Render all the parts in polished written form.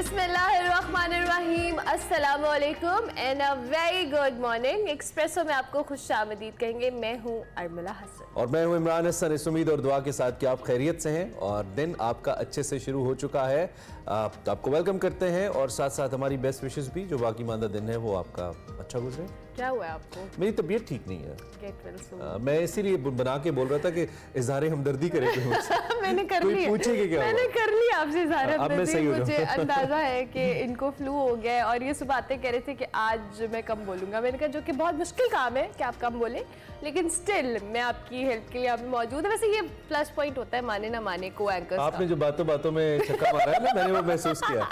बिस्मिल्लाहिर्रहमानिर्रहीम, अस्सलाम वालेकुम and a very good morning. Espresso में आपको खुशामदीद कहेंगे। मैं हूँ अरमला हसन और मैं हूँ इमरान हसन। इस उम्मीद और दुआ के साथ कि आप खैरियत से हैं और दिन आपका अच्छे से शुरू हो चुका है। आपको वेलकम करते हैं और साथ साथ हमारी बेस्ट विशेस भी, जो बाकी मानदा दिन है वो आपका अच्छा गुजरे। क्या हुआ है आपको? मेरी तबीयत ठीक नहीं है। गेट वेल सून। मैं इसीलिए बना के बोल रहा था कि इजहार हमदर्दी करे मैंने कर लिया, पूछे क्या मैंने कर लिया आपसे इजहार हमदर्दी। मुझे अंदाजा है कि इनको फ्लू हो गया है और ये सुबह आते कह रहे थे कि आज मैं कम बोलूंगा। मैंने कहा जो कि बहुत मुश्किल काम है कि आप कम बोले, लेकिन स्टिल मैं आपकी हेल्प के लिए यहाँ पे मौजूद है। वैसे ये प्लस पॉइंट होता है, माने ना माने को एंकर। आपने जो बातों में छक्का मारा है ना, मैंने वो महसूस किया।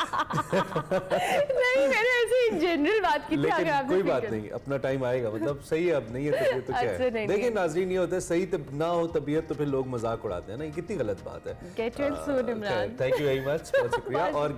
नहीं, मैंने ऐसे इन जनरल बात की थी। लेकिन कोई बात नहीं, अपना टाइम आएगा। मतलब सही है, अब नहीं है तबीयत तो क्या है। देखिए नाज़रीन, ये होता है सही ना हो तबीयत तो फिर लोग मजाक उड़ाते हैं ना, ये कितनी गलत बात है। Get well soon Imran. Thank you very much, बहुत शुक्रिया। और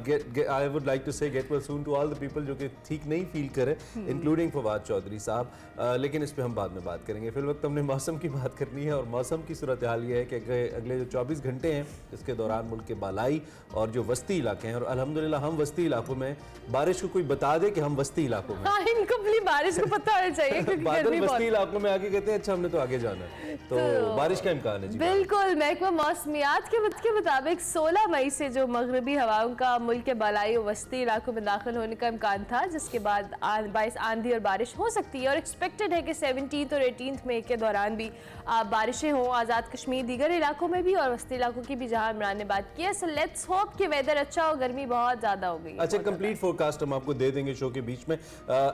I would like to say get well soon to all the people जो कि ठीक नहीं फील करे, इंक्लूडिंग फवाद चौधरी साहब। लेकिन इस पे हम बाद में बात करेंगे। फिर वक्त हमने मौसम की बात करनी है और मौसम की सूरत हाल ये है कि अगले जो 24 घंटे हैं इसके दौरान मुल्क के बालाई और जो वस्ती इलाके हैं, और अल्हम्दुलिल्लाह हम वस्ती इलाकों में, बारिश को कोई बता दे कि हम वस्ती इलाकों में, इनको अपनी बारिश को पता होना चाहिए। बादल वस्ती इलाकों में आके कहते हैं अच्छा हमने तो आगे जाना है, तो बारिश का इम्कान है जी। बिल्कुल, महकमा मौसमियात के मुताबिक 16 मई से जो मगरबी हवाओं का मुल्क के बालाई और वस्ती इलाकों में दाखिल होने का इम्कान था, जिसके बाद 22 आंधी और बारिश हो सकती है। और एक्सपेक्टेड है कि 17 और 18 मई के दौरान भी बारिशें हों आज़ाद कश्मीर, दीगर इलाकों में भी और वस्ती इलाकों की भी, जहाँ इमरान ने बात की है। सो लेट्स होप कि वेदर अच्छा हो, गर्मी बहुत ज़्यादा हो गई। अच्छा, कंप्लीट फोरकास्ट हम आपको दे देंगे शो के बीच में।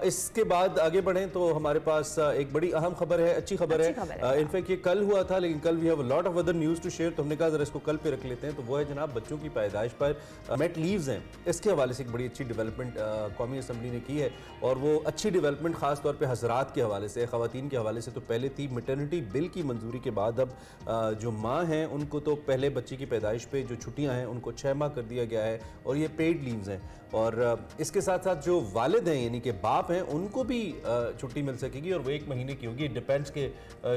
इसके बाद आगे बढ़ें तो हमारे पास एक बड़ी अहम खबर है, अच्छी खबर है। इनफैक्ट ये कल हुआ था, लेकिन कल we have a lot of other news to share, तो हमने कहा जरा इसको कल पे रख लेते हैं। तो वो है जनाब, बच्चों की पैदाइश पर मेट लीव्स हैं, इसके हवाले से एक बड़ी अच्छी डेवलपमेंट कौमी असम्बली ने की है। और वो अच्छी डेवलपमेंट खास तौर पे हजरात के हवाले से, ख़वातीन के हवाले से तो पहले थी। मैटरनिटी बिल की मंजूरी के बाद अब जो माँ हैं उनको तो पहले बच्चे की पैदाइश पे जो छुट्टियाँ हैं उनको 6 माह कर दिया गया है और ये पेड लीव्स हैं। और इसके साथ साथ जो वालिद हैं यानी कि बाप हैं उनको भी छुट्टी मिल सकेगी और वो 1 महीने की होगी। डिपेंड्स के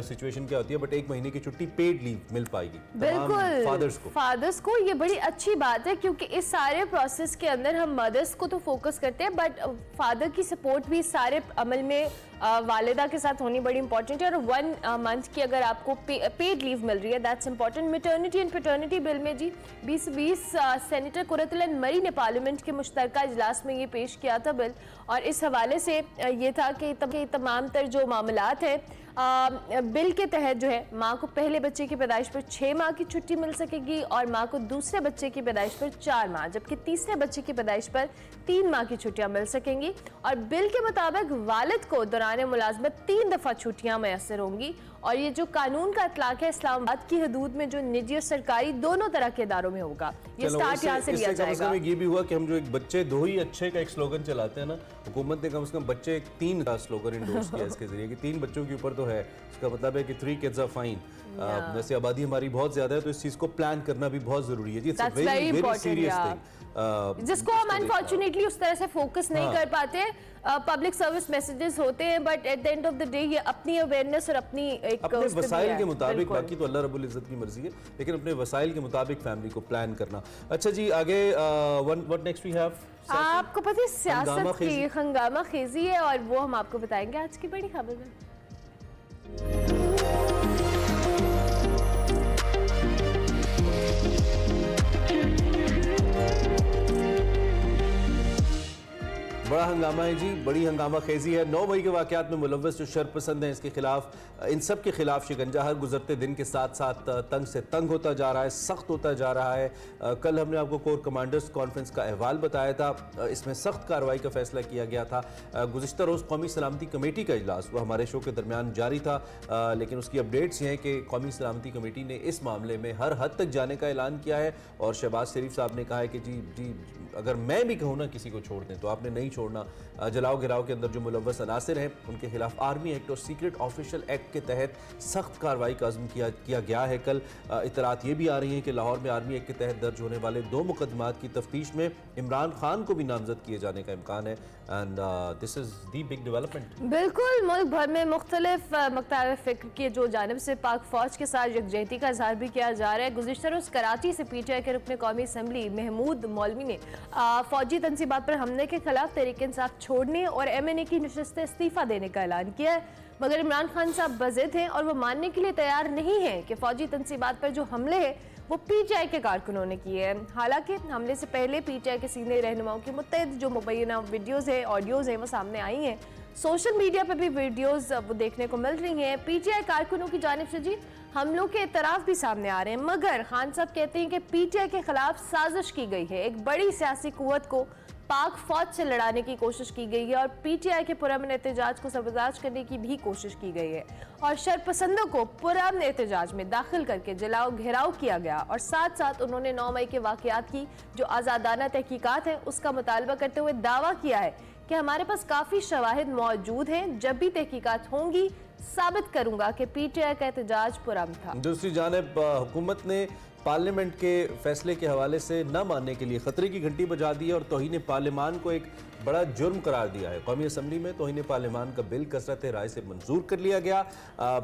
सिचुएशन क्या होती है, बट 1 महीने की छुट्टी पेड लीव मिल पाएगी बिल्कुल फादर्स को। ये बड़ी अच्छी बात है क्योंकि इस सारे प्रोसेस के अंदर हम मदर्स को तो फोकस करते हैं, बट फादर की सपोर्ट भी इस सारे अमल में वालिदा के साथ होनी बड़ी इंपॉर्टेंट है। और 1 मंथ की अगर आपको पेड लीव मिल रही है, that's important. Maternity and paternity bill में जी 2020 सेनेटर कुरतुल मरी ने पार्लियामेंट के मुश्तरका इजलास में ये पेश किया था बिल, और इस हवाले से ये था कि तमाम तर जो मामलात हैं बिल के तहत जो है माँ को पहले बच्चे की पैदाइश पर 6 माह की छुट्टी मिल सकेगी और माँ को दूसरे बच्चे की पैदाइश पर 4 माह, जबकि तीसरे बच्चे की पैदाइश पर 3 माह की छुट्टियां मिल सकेंगी। और बिल के मुताबिक वालिद को दौरान मुलाजमत 3 दफ़ा छुट्टियां मैसर होंगी। और ये जो कानून का इतलाक है इस्लामाबाद की हदूद में जो निजी और सरकारी दोनों तरह के इदारों में होगा। ये स्टार्ट यहाँ से लिया जाएगा। ये भी हुआ कि हम जो एक बच्चे दो ही अच्छे का एक स्लोगन चलाते हैं ना, हुकूमत ने कम से कम बच्चे 3 का स्लोगन इंडोर्स किया इसके जरिए कि 3 बच्चों के ऊपर तो है। इसका मतलब है कि 3 किड्स आर फाइन। वैसे आबादी हमारी बहुत ज्यादा है तो इस चीज को प्लान करना भी बहुत जरूरी है जी। It's a very very serious thing जिसको हम अनफॉर्चुनेटली उस तरह से फोकस नहीं कर पाते। पब्लिक सर्विस मैसेजेस होते हैं, but at the end of the day ये अपनी अवेयरनेस और अपनी अपने वसाइल के मुताबिक, बाकी तो अल्लाह रब्बुल इज्जत की मर्जी है, लेकिन अपने वसाइल के मुताबिक फैमिली को प्लान करना। अच्छा जी, आगे व्हाट नेक्स्ट वी हैव? आपको पता है सियासत की हंगामा खेजी है और वो हम आपको बताएंगे आज की बड़ी खबर में। बड़ा हंगामा है जी, बड़ी हंगामा खेजी है। 9 मई के वाक़यात में मुलव्वस जो शरपसंद हैं इसके खिलाफ, इन सब के खिलाफ शिकंजा हर गुजरते दिन के साथ साथ तंग से तंग होता जा रहा है, सख्त होता जा रहा है। कल हमने आपको कोर कमांडर्स कॉन्फ्रेंस का अहवाल बताया था, इसमें सख्त कार्रवाई का फैसला किया गया था। गुज़िश्ता रोज़ कौमी सलामती कमेटी का इजलास वो हमारे शो के दरमियान जारी था, लेकिन उसकी अपडेट्स ये हैं कि कौमी सलामती कमेटी ने इस मामले में हर हद तक जाने का ऐलान किया है। और शहबाज शरीफ साहब ने कहा है कि जी अगर मैं भी कहूँ ना किसी को छोड़ दें तो आपने नहीं छोड़ना, जलाओ गिराव के अंदर जो मुलव्वस अनासिर हैं उनके खिलाफ आर्मी एक्ट और सीक्रेट ऑफिशियल एक्ट के तहत सख्त कार्रवाई का अज़्म किया गया है। कल इतलात ये भी आ रही हैं कि लाहौर में आर्मी एक्ट के तहत दर्ज होने वाले 2 मुकदमात की तफ्तीश में इमरान खान को भी नामजद किए जाने का इम्कान है। And this is the big development. बिल्कुल, मुल्क भर में मुख्तलिफ मकतार फ़िक्र की जो जानिब से पाक फ़ौज के साथ यकजहती का इज़हार भी किया जा रहा है। गुज़िश्ता रोज़ कराची से PTI के रुकन कौमी असम्बली महमूद मौलवी ने फ़ौजी तनसीबात पर हमले के खिलाफ तहरीक इंसाफ छोड़ने और MNA की नशस्त इस्तीफ़ा देने का ऐलान किया है, मगर इमरान खान साहब बज़िद हैं और वो मानने के लिए तैयार नहीं हैं कि फ़ौजी तनसीबात पर जो हमले हैं वो PTI के कारकुनों ने किए हैं। हालांकि हमले से पहले PTI के सीनियर रहनुमाओं की मुतअद्दिद जो मुबैना वीडियोज़ हैं, ऑडियोज़ हैं, वो सामने आई हैं। सोशल मीडिया पर भी वीडियोज़ वो देखने को मिल रही हैं। PTI कारकुनों की जानिब से जी हमलों के इतराफ़ भी सामने आ रहे हैं, मगर खान साहब कहते हैं कि PTI के खिलाफ साजिश की गई है। एक बड़ी सियासी कुव्वत को पाक फौज से लड़ाने की कोशिश की गई है और PTI के पुरअमन एहतजाज को सबरदाश करने की भी कोशिश की गई है और शरपसंदों को पुरअमन एहतजाज में दाखिल करके जलाओ घेराव किया गया और साथ साथ उन्होंने 9 मई के वाक़यात की जो आज़ादाना तहकीकात है उसका मुतालबा करते हुए दावा किया है कि हमारे पास काफ़ी शवाहिद मौजूद हैं, जब भी तहकीकात होंगी साबित करूंगा कि PTI का एहतजाज पुरअमन था। दूसरी जानिब हुकूमत ने पार्लियामेंट के फैसले के हवाले से न मानने के लिए खतरे की घंटी बजा दी है और तौहीन पार्लियामान को एक बड़ा जुर्म करार दिया है। कौमी असम्बली में तौहीन पार्लियामान का बिल कसरत राय से मंजूर कर लिया गया।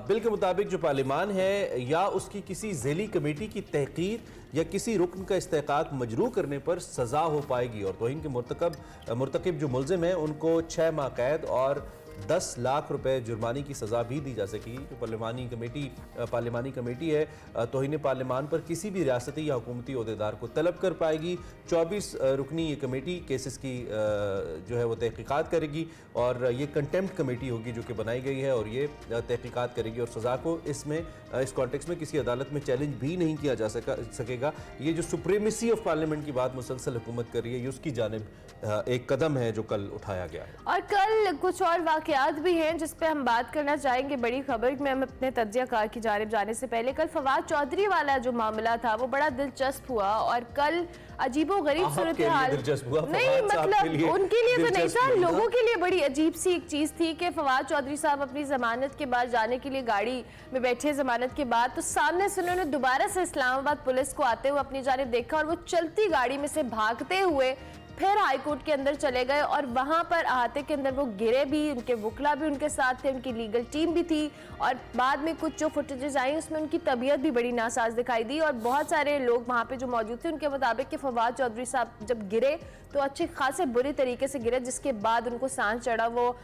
बिल के मुताबिक जो पार्लियामान है या उसकी किसी ज़ैली कमेटी की तहकीक या किसी रुकन का इस्तेकाक मजरू करने पर सज़ा हो पाएगी और तौहीन के मुर्तकब जो मुलजिम हैं उनको 6 माह कैद और 10 लाख रुपए जुर्माने की सज़ा भी दी जा सकेगी। जो पार्लियामानी कमेटी है तौहीन पार्लियामान पर किसी भी रियासती या हुकूमती ओहदेदार को तलब कर पाएगी। 24 रुकनी ये कमेटी केसेस की जो है वो तहकीकात करेगी और ये कंटेम्प्ट कमेटी होगी जो कि बनाई गई है और ये तहकीकात करेगी और सज़ा को इसमें इस कॉन्टेक्स्ट में किसी अदालत में चैलेंज भी नहीं किया जा सकेगा। ये जो सुप्रीमेसी ऑफ पार्लियामेंट की बात मुसलसल हुकूमत कर रही है, ये उसकी जानिब एक कदम है जो कल उठाया गया है। और कल कुछ और वाक़यात भी हैं जिस पे हम बात करना चाहेंगे। बड़ी खबर में हम अपने तज्ज़ियाकार की जानिब जाने से पहले कल फवाद चौधरी वाला जो मामला था वो बड़ा दिलचस्प हुआ और कल अजीबो गरीब सूरत हाल नहीं, मतलब उनके लिए तो नहीं था, लोगों के लिए बड़ी अजीब सी एक चीज़ थी कि फवाद चौधरी साहब अपनी जमानत के बाद जाने के लिए गाड़ी में बैठे जमानत के बाद, तो सामने से उन्होंने दोबारा से इस्लामाबाद पुलिस को आते हुए अपनी जानिब देखा और वो चलती गाड़ी में से भागते हुए फिर हाई कोर्ट के अंदर चले गए और वहां पर अहाते के अंदर वो गिरे भी, उनके वकला भी उनके साथ थे, उनकी लीगल टीम भी थी और बाद में कुछ जो फुटेजेस आई उसमें उनकी तबीयत भी बड़ी नासाज दिखाई दी और बहुत सारे लोग वहां पे जो मौजूद थे उनके मुताबिक कि फवाद चौधरी साहब जब गिरे तो अच्छे खासे बुरी तरीके से गिरे, जिसके बाद उनको सांस चढ़ा, वो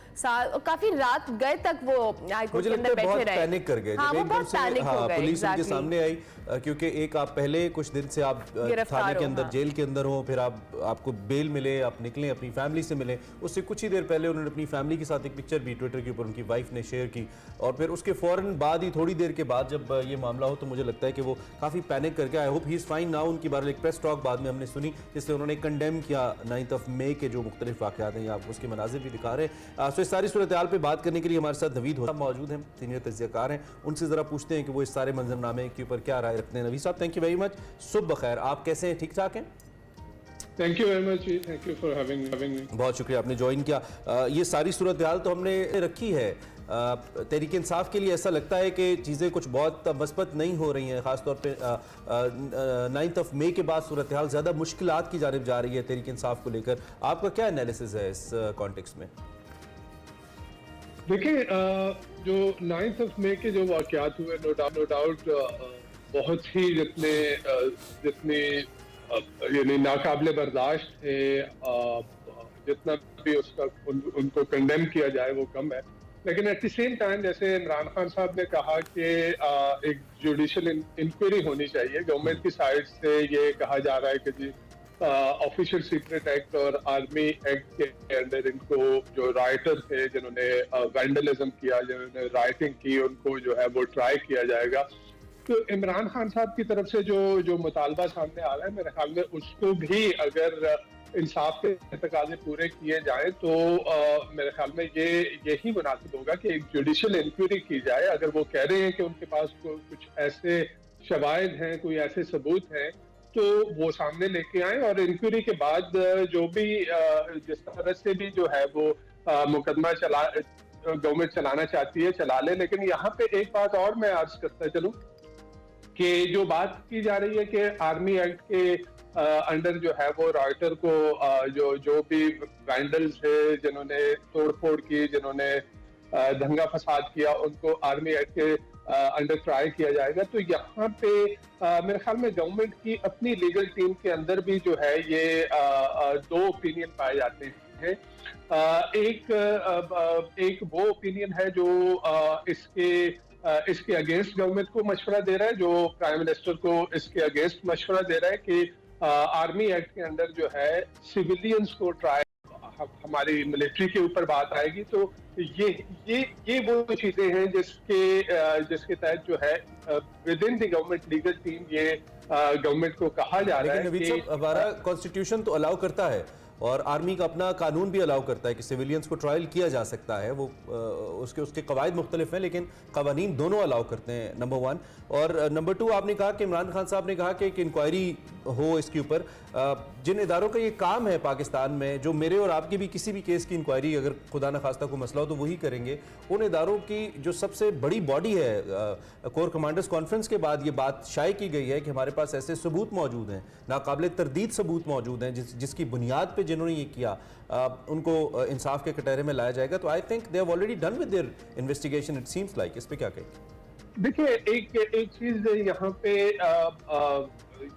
काफी रात गए तक वो हाई कोर्ट के अंदर बैठे रहे। पैनिक कर गए, हाँ, वो बहुत पैनिक हो गए, पुलिस उनके सामने आई क्योंकि एक आप पहले कुछ दिन से आप थाने के अंदर जेल के अंदर हो, फिर आपको बेल मिले, आप निकले अपनी फैमिली से मिले। उससे कुछ ही देर पहले उन्होंने अपनी फैमिली के साथ एक पिक्चर भी ट्विटर के ऊपर उनकी वाइफ ने शेयर की और फिर उसके फौरन बाद ही थोड़ी देर के बाद जब ये मामला हो तो मुझे लगता है कि वो काफ़ी पैनिक करके, I hope he is fine now. उनकी बारे में एक प्रेस टॉक बाद में हमने सुनी जिससे उन्होंने कंडेम किया 9 मई के जो मुख्तलिफ वाक़यात हैं, आप उसके मनाजिर भी दिखा रहे हैं। सो इस सारी सूरत हाल पर बात करने के लिए हमारे साथ नवीद होता मौजूद हैं, सीनियर तज्ज़ियाकार हैं। उनसे ज़रा पूछते हैं कि वो इस सारे मंजरनामे के ऊपर क्या राय रखते हैं। नवीद साहब, थैंक यू वेरी मच, सुबह खैर, आप कैसे हैं, ठीक ठाक हैं? Thank you very much, thank you for having me. बहुत शुक्रिया, आपने ज्वाइन किया। ये सारी सूरत हाल तो हमने रखी है, तहरीक इंसाफ के लिए ऐसा लगता है कि चीज़ें कुछ बहुत मस्बत नहीं हो रही हैं, ख़ासतौर पे 9 मई के बाद सूरत हाल ज़्यादा मुश्किलात की जानिब जा रही है तहरीक इंसाफ को लेकर। आपका क्या एनालिसिस है इस कॉन्टेक्स्ट में? देखिए, जो 9 मई के जो वाक़यात हुए, नो डाउट बहुत ही जितने यानी नाकाबिले बर्दाश्त थे, जितना भी उसका उनको कंडेम किया जाए वो कम है। लेकिन एट द सेम टाइम जैसे इमरान खान साहब ने कहा कि एक जुडिशल इंक्वायरी होनी चाहिए, गवर्नमेंट की साइड से ये कहा जा रहा है कि जी ऑफिशियल सीक्रेट एक्ट और आर्मी एक्ट के अंदर इनको जो राइटर थे जिन्होंने वैंडलिज्म किया, जिन्होंने राइटिंग की, उनको जो है वो ट्राई किया जाएगा। तो इमरान खान साहब की तरफ से जो मुतालबा सामने आ रहा है, मेरे ख्याल में उसको भी अगर इंसाफ के तकाजे पूरे किए जाएं तो मेरे ख्याल में यही मुनासिब होगा कि एक जुडिशल इंक्वायरी की जाए। अगर वो कह रहे हैं कि उनके पास कुछ ऐसे शवाहिद हैं, कोई ऐसे सबूत हैं तो वो सामने लेके आए और इंक्वायरी के बाद जो भी जिस तरह से भी जो है वो मुकदमा गवर्नमेंट चलाना चाहती है चला ले। लेकिन यहाँ पे एक बात और मैं अर्ज करता चलूं कि जो बात की जा रही है कि आर्मी एक्ट के अंडर जो है वो रॉयटर को जो भी वैंडल्स है, जिन्होंने तोड़फोड़ की, जिन्होंने दंगा फसाद किया, उनको आर्मी एक्ट के अंडर ट्राई किया जाएगा। तो यहाँ पे मेरे ख्याल में गवर्नमेंट की अपनी लीगल टीम के अंदर भी जो है ये दो ओपिनियन पाए जाते हैं। एक वो ओपिनियन है जो इसके अगेंस्ट गवर्नमेंट को मशवरा दे रहा है, जो प्राइम मिनिस्टर को इसके अगेंस्ट मशवरा दे रहा है कि आर्मी एक्ट के अंदर जो है सिविलियंस को ट्राई, हमारी मिलिट्री के ऊपर बात आएगी। तो ये वो चीजें हैं जिसके तहत जो है with in the government legal team ये गवर्नमेंट को कहा जा रहा है कि हमारा कॉन्स्टिट्यूशन तो अलाउ करता है और आर्मी का अपना कानून भी अलाउ करता है कि सिविलियंस को ट्रायल किया जा सकता है। वो उसके कवायद मुख्तलिफ हैं, लेकिन कवानीन दोनों अलाउ करते हैं, नंबर 1। और नंबर 2, आपने कहा कि इमरान खान साहब ने कहा कि एक इंक्वायरी हो इसके ऊपर। जिन इदारों का ये काम है पाकिस्तान में, जो मेरे और आपकी भी किसी भी केस की इंक्वायरी अगर खुदा न खास्ता को मसला हो तो वही करेंगे, उन इदारों की जो सबसे बड़ी बॉडी है, कोर कमांडर्स कॉन्फ्रेंस के बाद ये बात शाये की गई है कि हमारे पास ऐसे सबूत मौजूद हैं, नाकाबिल तरदीद सबूत मौजूद हैं, जिसकी बुनियाद पे जिन्होंने ये किया उनको इंसाफ के कटहरे में लाया जाएगा। तो I think they have already done with their investigation, it seems like. इस पे क्या कहेंगे? देखिए, एक चीज यहाँ पे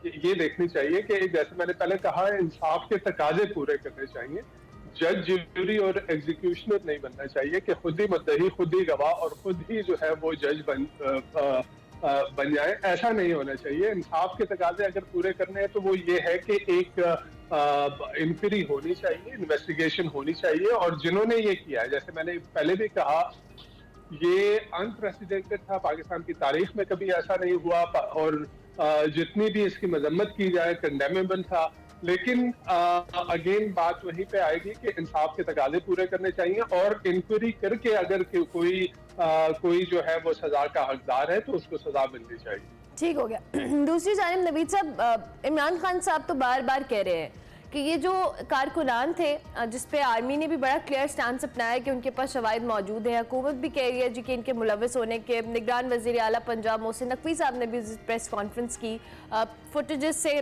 ये देखनी चाहिए कि जैसे मैंने पहले कहा, इंसाफ के तकाजे पूरे करने चाहिए। जज, ज्यूरी और एग्जीक्यूशनर नहीं बनना चाहिए कि खुद ही मुद्दई, खुद ही गवाह और खुद ही जो है वो जज बन जाए। ऐसा नहीं होना चाहिए। इंसाफ के तकाजे अगर पूरे करने हैं तो वो ये है कि एक इंक्वायरी होनी चाहिए, इन्वेस्टिगेशन होनी चाहिए। और जिन्होंने ये किया है, जैसे मैंने पहले भी कहा, ये अनप्रेसिडेंटेड था, पाकिस्तान की तारीख में कभी ऐसा नहीं हुआ और जितनी भी इसकी मजम्मत की जाए कंडेमेबल था। लेकिन अगेन बात वहीं पे आएगी कि इंसाफ के तकाजे पूरे करने चाहिए और इंक्वायरी करके अगर कोई जो है वो सजा का हकदार है तो उसको सजा मिलनी चाहिए। ठीक हो गया। दूसरी जानिब नवीद साहब, इमरान खान साहब तो बार बार कह रहे हैं कि ये जो कारकुनान थे जिस पे आर्मी ने भी बड़ा क्लियर स्टांस अपनाया कि उनके पास शवाहिद मौजूद है, हुकूमत भी कह रही है जी कि इनके मुलविस होने के। निगरान वज़ीर आला पंजाब मोहसिन नकवी साहब ने भी प्रेस कॉन्फ्रेंस की, फुटेजेस से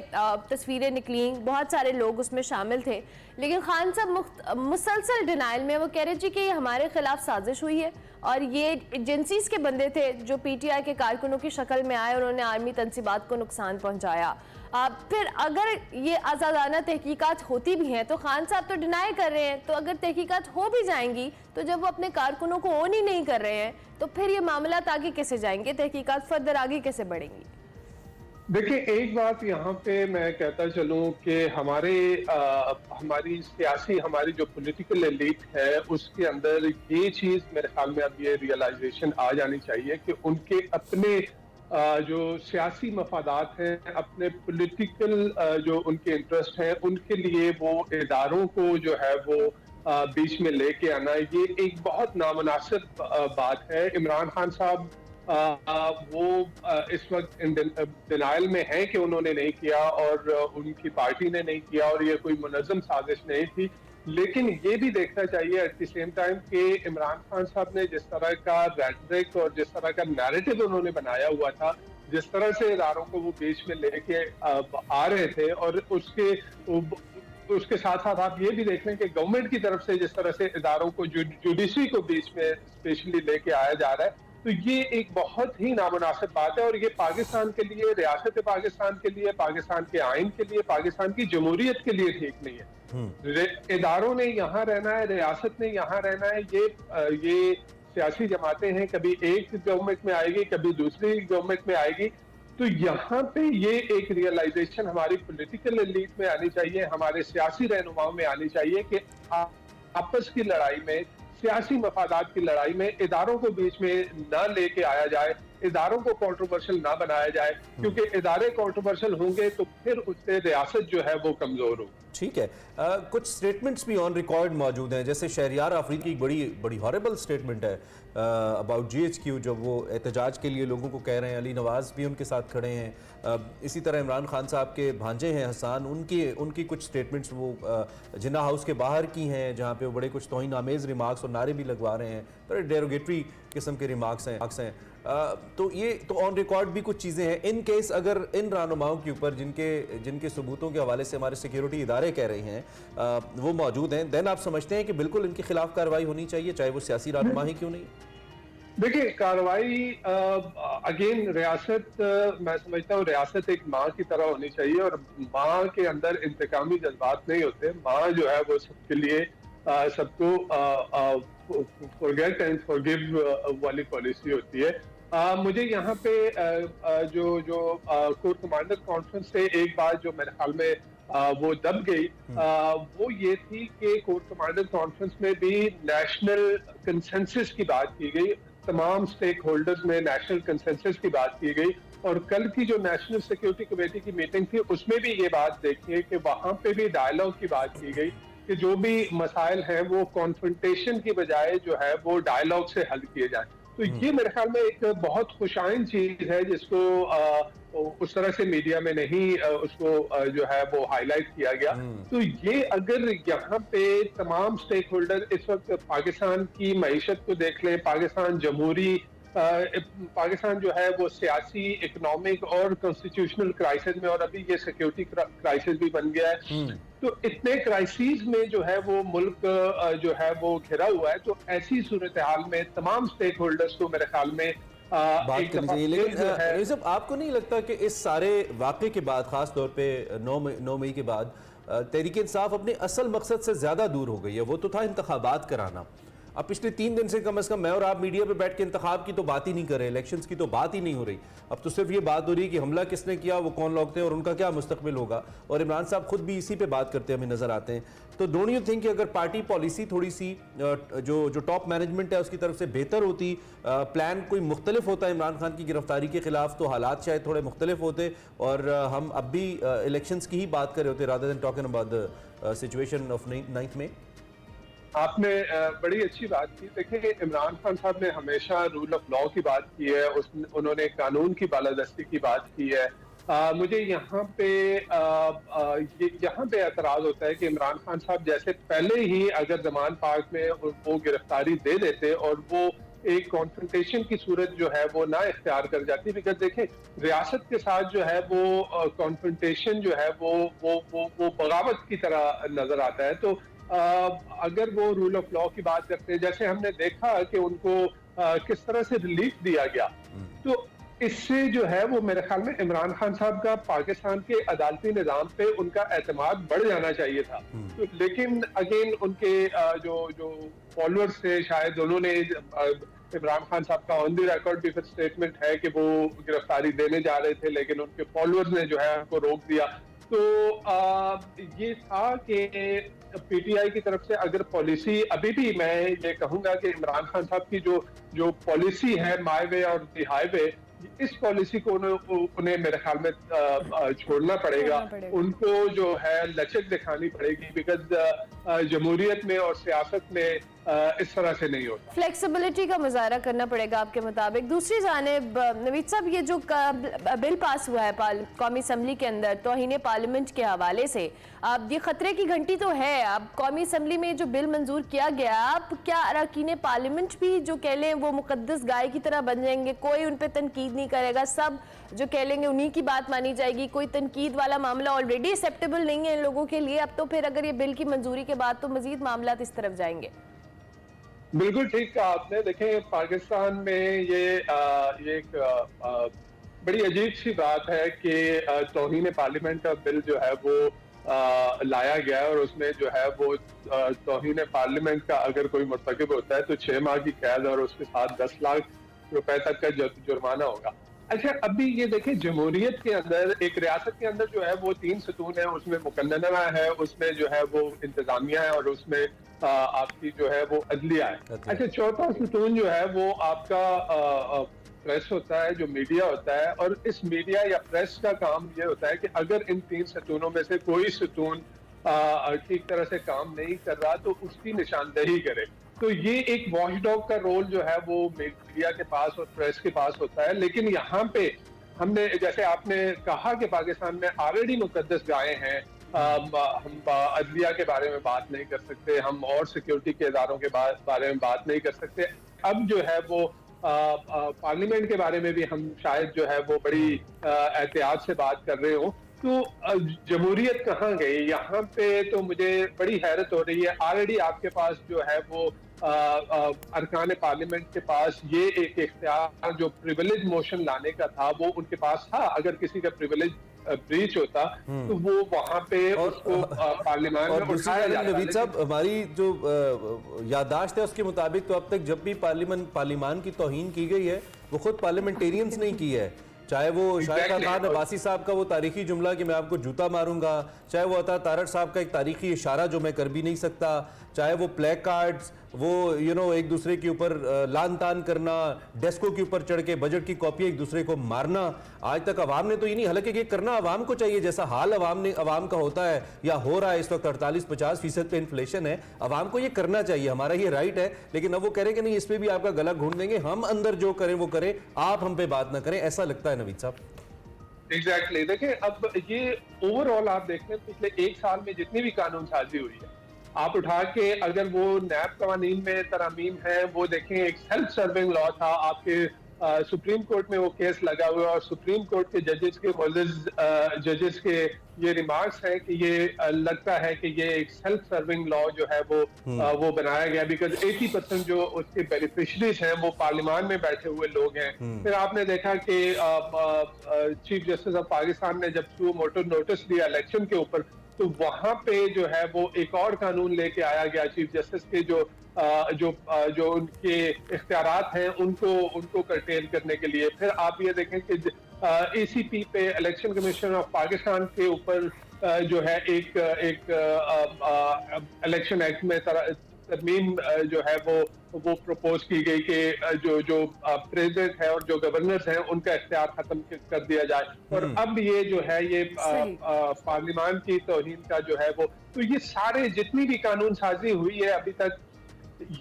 तस्वीरें निकली, बहुत सारे लोग उसमें शामिल थे। लेकिन खान साहब मुसलसल डिनाइल में, वो कह रहे जी कि ये हमारे खिलाफ साजिश हुई है और ये एजेंसीज के बंदे थे जो PTI के कारकुनों की शक्ल में आए और उन्होंने आर्मी तनसीबात को नुकसान पहुंचाया। फिर अगर ये आज़ादाना तहकीकात होती भी हैं तो खान साहब तो डिनाई कर रहे हैं, तो अगर तहकीकात हो भी जाएंगी तो जब वो अपने कारकुनों को ऑन ही नहीं कर रहे हैं तो फिर ये मामला आगे कैसे जाएंगे, तहकीकात फर्दर आगे कैसे बढ़ेंगी? देखिए, एक बात यहाँ पे मैं कहता चलूँ कि हमारी सियासी, हमारी जो पॉलिटिकल एलीट है उसके अंदर ये चीज़ मेरे ख्याल में अब ये रियलाइजेशन आ जानी चाहिए कि उनके अपने जो सियासी मफादात हैं, अपने पॉलिटिकल जो उनके इंटरेस्ट हैं, उनके लिए वो इदारों को जो है वो बीच में लेके आना, ये एक बहुत नामुनासिब बात है। इमरान खान साहब वो इस वक्त डिनाइल में है कि उन्होंने नहीं किया और उनकी पार्टी ने नहीं किया और ये कोई मुनज़्ज़म साजिश नहीं थी। लेकिन ये भी देखना चाहिए एट द सेम टाइम कि इमरान खान साहब ने जिस तरह का रेटरिक और जिस तरह का नैरेटिव उन्होंने बनाया हुआ था, जिस तरह से इदारों को वो बीच में लेके आ रहे थे, और उसके साथ साथ आप ये भी देख लें कि गवर्नमेंट की तरफ से जिस तरह से इदारों को, जुडिशरी को बीच में स्पेशली लेके आया जा रहा है, तो ये एक बहुत ही नामुनासिब बात है। और ये पाकिस्तान के लिए, रियासत पाकिस्तान के लिए, पाकिस्तान के आइन के लिए, पाकिस्तान की जमहूरियत के लिए ठीक नहीं है। इदारों ने यहाँ रहना है, रियासत ने यहाँ रहना है। ये सियासी जमातें हैं, कभी एक गवर्नमेंट में आएगी, कभी दूसरी गवर्नमेंट में आएगी। तो यहाँ पे ये एक रियलाइजेशन हमारी पॉलिटिकल एलीट में आनी चाहिए, हमारे सियासी रहनुमाओं में आनी चाहिए कि आपस की लड़ाई में, सियासी मफादात की लड़ाई में इदारों को बीच में न लेके आया जाए। इदारों को कंट्रोवर्शियल ना बनाया जाए, क्योंकि इदारे कंट्रोवर्शियल होंगे तो फिर उससे रियासत जो है वो कमजोर होगी। ठीक है, कुछ स्टेटमेंट्स भी ऑन रिकॉर्ड मौजूद हैं, जैसे शहरियार आफरीदी की बड़ी बड़ी हॉरेबल स्टेटमेंट है अबाउट GHQ, जब वो एहतजाज के लिए लोगों को कह रहे हैं। अली नवाज भी उनके साथ खड़े हैं। इसी तरह इमरान खान साहब के भांजे हैं हसन, उनकी कुछ स्टेटमेंट्स वो जिन्ना हाउस के बाहर की हैं, जहाँ पे वो बड़े कुछ तौहीन आमेज़ रिमार्क्स और नारे भी लगवा रहे हैं, बड़े डेरोगेटरी किस्म के रिमार्क्स हैं। तो ये तो ऑन रिकॉर्ड भी कुछ चीज़ें हैं। इन केस अगर इन रहनुमाओं के ऊपर जिनके सबूतों के हवाले से हमारे सिक्योरिटी इदारे कह रहे हैं वो मौजूद हैं, देन आप समझते हैं कि बिल्कुल इनके खिलाफ कार्रवाई होनी चाहिए, चाहे वो सियासी रहनुमा ही क्यों नहीं? देखिए, कार्रवाई अगेन रियासत, मैं समझता हूँ रियासत एक माँ की तरह होनी चाहिए, और माँ के अंदर इंतकामी जज्बात नहीं होते। माँ जो है वो सबके लिए सबको फॉरगेट एंड फॉरगिव वाली पॉलिसी होती है। मुझे यहाँ पे जो कोर कमांडर कॉन्फ्रेंस से एक बात जो मेरे ख्याल में वो दब गई, वो ये थी कि कोर कमांडर कॉन्फ्रेंस में भी नेशनल कंसेंसस की बात की गई, तमाम स्टेक होल्डर्स में नेशनल कंसेंसस की बात की गई। और कल की जो नेशनल सिक्योरिटी कमेटी की मीटिंग थी उसमें भी ये बात देखिए कि वहां पे भी डायलॉग की बात की गई कि जो भी मसाइल हैं वो कॉन्फ्रंटेशन की बजाय जो है वो डायलॉग से हल किए जाए। तो ये मेरे ख्याल में एक बहुत खुशाइन चीज है जिसको उस तरह से मीडिया में नहीं उसको जो है वो हाईलाइट किया गया। तो ये अगर यहाँ पे तमाम स्टेक होल्डर इस वक्त पाकिस्तान की मईशत को देख लें, पाकिस्तान जो है वो सियासी, इकोनॉमिक और कॉन्स्टिट्यूशनल क्राइसिस में, और अभी ये सिक्योरिटी क्राइसिस भी बन गया है। तो इतने क्राइसिस में जो है वो मुल्क जो है वो घिरा हुआ है। तो ऐसी सूरत हाल में तमाम स्टेक होल्डर्स को मेरे ख्याल में बात करनी चाहिए। लेकिन सब आपको नहीं लगता कि इस सारे वाक़े के बाद, खास तौर पे 9 मई के बाद, तहरीक इंसाफ अपने असल मकसद से ज़्यादा दूर हो गई है? वो तो था इंतखाबात कराना। अब पिछले 3 दिन से कम मैं और आप मीडिया पे बैठ के इंतखाब की तो बात ही नहीं कर रहे, इलेक्शंस की तो बात ही नहीं हो रही। अब तो सिर्फ ये बात हो रही है कि हमला किसने किया, वो कौन लोग थे और उनका क्या मुस्तकबिल होगा। और इमरान साहब खुद भी इसी पे बात करते हमें नजर आते हैं। तो डोंट यू थिंक कि अगर पार्टी पॉलिसी थोड़ी सी जो टॉप मैनेजमेंट है उसकी तरफ से बेहतर होती, प्लान कोई मुख्तलिफ होता इमरान खान की गिरफ्तारी के खिलाफ, तो हालात शायद थोड़े मुख्तलिफ होते और हम अब भी इलेक्शंस की ही बात कर रहे होते rather than talking about the situation of 9 मई? आपने बड़ी अच्छी बात की। देखिए, इमरान खान साहब ने हमेशा रूल ऑफ लॉ की बात की है, उन्होंने कानून की बालादस्ती की बात की है। मुझे यहाँ पे एतराज होता है कि इमरान खान साहब जैसे पहले ही अगर जमान पार्क में वो गिरफ्तारी दे देते और वो एक कॉन्फ्रंटेशन की सूरत जो है वो ना इख्तियार कर जाती, बिकॉज देखें रियासत के साथ जो है वो कॉन्फ्रंटेशन जो है वो बगावत की तरह नजर आता है। तो अगर वो रूल ऑफ लॉ की बात करते हैं, जैसे हमने देखा कि उनको किस तरह से रिलीफ दिया गया, तो इससे जो है वो मेरे ख्याल में इमरान खान साहब का पाकिस्तान के अदालती निज़ाम पे उनका एतमाद बढ़ जाना चाहिए था। तो लेकिन अगेन उनके जो फॉलोअर्स थे, शायद उन्होंने इमरान खान साहब का ऑन द रिकॉर्ड भी फिर स्टेटमेंट है कि वो गिरफ्तारी देने जा रहे थे, लेकिन उनके फॉलोअर्स ने जो है उनको रोक दिया। तो ये था कि पीटीआई की तरफ से अगर पॉलिसी, अभी भी मैं ये कहूंगा कि इमरान खान साहब की जो पॉलिसी है माई वे और द हाईवे, इस पॉलिसी को उन्हें मेरे ख्याल में छोड़ना पड़ेगा। उनको जो है लचक दिखानी पड़ेगी, बिकॉज जमहूरियत में और सियासत में इस तरह से नहीं होता। फ्लेक्सिबिलिटी का मुजाहरा करना पड़ेगा आपके मुताबिक। दूसरी जानिब नवीद साहब, ये जो बिल पास हुआ है कौमी असम्बली के अंदर तौहीन पार्लियामेंट के हवाले से, अब ये खतरे की घंटी तो है। अब कौमी असम्बली में जो बिल मंजूर किया गया, अब क्या अरकान पार्लियामेंट भी जो कह लें वो मुकद्दस गाय की तरह बन जाएंगे? कोई उन पर तनकीद नहीं करेगा, सब जो कह लेंगे उन्हीं की बात मानी जाएगी। कोई तनकीद वाला मामला ऑलरेडी एक्सेप्टेबल नहीं है इन लोगों के लिए, अब तो फिर अगर ये बिल की मंजूरी के बाद तो मजीद मामला इस तरफ जाएंगे। बिल्कुल ठीक कहा आपने। देखें, पाकिस्तान में ये एक बड़ी अजीब सी बात है कि तौहीन पार्लियामेंट का बिल जो है वो लाया गया है और उसमें जो है वो तौहीन पार्लियामेंट का अगर कोई मुर्तकिब होता है तो 6 माह की कैद और उसके साथ 10 लाख रुपए तक का जुर्माना होगा। अच्छा, अभी ये देखें, जमहूरियत के अंदर एक रियासत के अंदर जो है वो 3 सतून है, उसमें मुकन्नना है, उसमें जो है वो इंतजामिया है और उसमें आपकी जो है वो अदलिया है। अच्छा, चौथा सतून जो है वो आपका प्रेस होता है, जो मीडिया होता है, और इस मीडिया या प्रेस का काम ये होता है कि अगर इन 3 सतूनों में से कोई सतून ठीक तरह से काम नहीं कर रहा तो उसकी निशानदेही करे। तो ये एक वॉचडॉग का रोल जो है वो मीडिया के पास और प्रेस के पास होता है। लेकिन यहाँ पे हमने, जैसे आपने कहा कि पाकिस्तान में ऑलरेडी मुकद्दस गायें हैं, हम अदलिया के बारे में बात नहीं कर सकते, हम और सिक्योरिटी के इदारों के बारे में बात नहीं कर सकते। अब जो है वो पार्लियामेंट के बारे में भी हम शायद जो है वो बड़ी एहतियात से बात कर रहे हो। तो जमहूरियत कहाँ गई यहाँ पे, तो मुझे बड़ी हैरत हो रही है। ऑलरेडी आपके पास जो है वो अरकान पार्लियामेंट के पास ये एक इख्तियार जो प्रिविलेज मोशन लाने का था वो उनके पास था। अगर किसी का प्रिविलेज ब्रीच होता तो वो वहां पे उसको पार्लियामेंट में उठाया जाता। नवीद साहब, हमारी जो याददाश्त है उसके मुताबिक तो अब तक जब भी पार्लियामान की तौहीन की गई है वो खुद पार्लियामेंटेरियंस ने की है। चाहे वो शायद खान अब्बासी साहब का वो तारीखी जुमला कि मैं आपको जूता मारूंगा, चाहे वो अता तारड़ साहब का एक तारीखी इशारा जो मैं कर भी नहीं सकता, चाहे वो प्लेक कार्ड्स, वो एक दूसरे के ऊपर लान तान करना, डेस्कों के ऊपर चढ़ के बजट की कॉपी एक दूसरे को मारना। आज तक अवाम ने तो ये नहीं, हालांकि ये करना अवाम को चाहिए, जैसा हाल अवाम का होता है या हो रहा है इस वक्त 48-50% पे इन्फ्लेशन है, अवाम को ये करना चाहिए, हमारा ये राइट है। लेकिन अब वो कह रहे हैं कि नहीं, इस पे भी आपका गला घूंट देंगे, हम अंदर जो करें वो करें, आप हम पे बात ना करें, ऐसा लगता है नवीद साहब। एग्जैक्टली देखिए, अब ये ओवरऑल आप देख लें पिछले 1 साल में जितनी भी कानून साजी हुई है, आप उठा के अगर वो नैब कवानीन में तरामीम है वो देखें, एक सेल्फ सर्विंग लॉ था, आपके सुप्रीम कोर्ट में वो केस लगा हुआ है और सुप्रीम कोर्ट के जजेस के ये रिमार्क्स हैं कि ये लगता है कि ये एक सेल्फ सर्विंग लॉ जो है वो बनाया गया बिकॉज 80% जो उसके बेनिफिशरीज हैं वो पार्लियामान में बैठे हुए लोग हैं। फिर आपने देखा कि चीफ जस्टिस ऑफ पाकिस्तान ने जब सुओ मोटो नोटिस दिया इलेक्शन के ऊपर, तो वहां पे जो है वो एक और कानून लेके आया गया चीफ जस्टिस के जो उनके इख्तियारात हैं उनको कर्टेल करने के लिए। फिर आप ये देखें कि ACP पे इलेक्शन कमीशन ऑफ पाकिस्तान के ऊपर जो है एक इलेक्शन एक्ट में तरमीम जो है वो प्रपोज की गई कि जो प्रेसिडेंट है और जो गवर्नर्स हैं उनका इख्तियार खत्म कर दिया जाए। और अब ये जो है ये पार्लियामान की तौहीन का जो है वो, तो ये सारे जितनी भी कानून साजी हुई है अभी तक,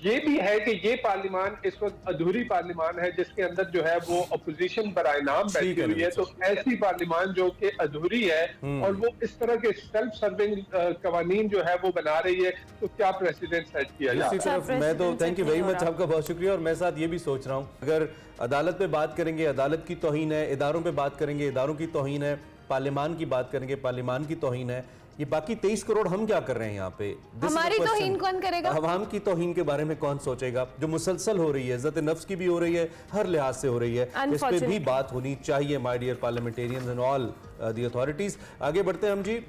ये भी है कि ये पार्लियामान इस वक्त अधूरी पार्लियामान है जिसके अंदर जो है वो अपोजिशन बराए नाम बैठी हुई है। तो ऐसी पार्लियामान जो कि अधूरी है और वो इस तरह के सेल्फ सर्विंग कवानीन जो है वो बना रही है, तो क्या प्रेसिडेंट सेट किया जाए। मैं तो थैंक यू वेरी मच, आपका बहुत शुक्रिया। और मैं साथ ये भी सोच रहा हूँ, अगर अदालत पे बात करेंगे अदालत की तौहीन है, इदारों पे बात करेंगे इदारों की तौहीन है, पार्लियामान की बात करेंगे पार्लियामान की तौहीन है, ये बाकी 23 करोड़ हम क्या कर रहे हैं यहाँ पे? हमारी तौहीन कौन करेगा? अवाम की तौहीन के बारे में कौन सोचेगा? जो मुसलसल हो रही है, इज्जत नफ्स की भी हो रही है, हर लिहाज से हो रही है, इस पे भी बात होनी चाहिए my dear parliamentarians and all the authorities. आगे बढ़ते हैं हम जी।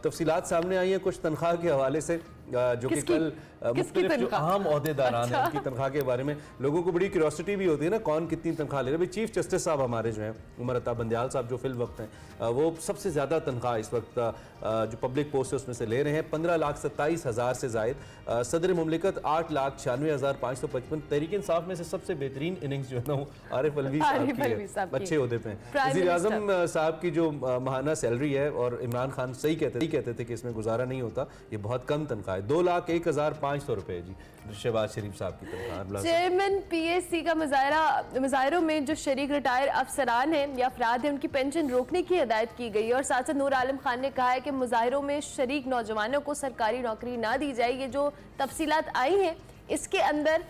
तफसीलात सामने आई हैं कुछ तनख्वाह के हवाले से, जो कि कल मुख्तलिफ जो अहम ओहदेदारान हैं उनकी तनख्वाह के बारे में लोगों को बड़ी क्यूरियोसिटी भी होती है ना, कौन कितनी तनख्वाह ले रहे हैं। चीफ जस्टिस साहब हमारे जो हैं उमर अता बंदयाल साहब जो फिल वक्त हैं वो सबसे ज़्यादा तनख्वाह इस वक्त जो पब्लिक पोस्ट है उसमें से ले रहे हैं, 15,27,000 से जायद। सदर मुमलिकत 8,96,555। तहरीक इंसाफ में से सबसे बेहतरीन इनिंग्स जो है ना वो आरिफ अलवी साहब की अच्छे होते पे। वज़ीर आज़म साहब की जो माहाना सैलरी है, और इमरान खान सही कहते थे कि इसमें गुजारा नहीं होता, ये बहुत कम तनख्वाह है, 2,01,500 रुपए जी शहबाज शरीफ साहब की तनख्वाह। चेयरमैन PSC का मुजाहरों में जो शरीक रिटायर अफसरान हैं या अफराद हैं उनकी पेंशन रोकने की हिदायत की गई है। और साथ साथ नूर आलम खान ने कहा है कि मुजाहरों में शरीक नौजवानों को सरकारी नौकरी ना दी जाए। ये जो तफसीलात आई हैं इसके अंदर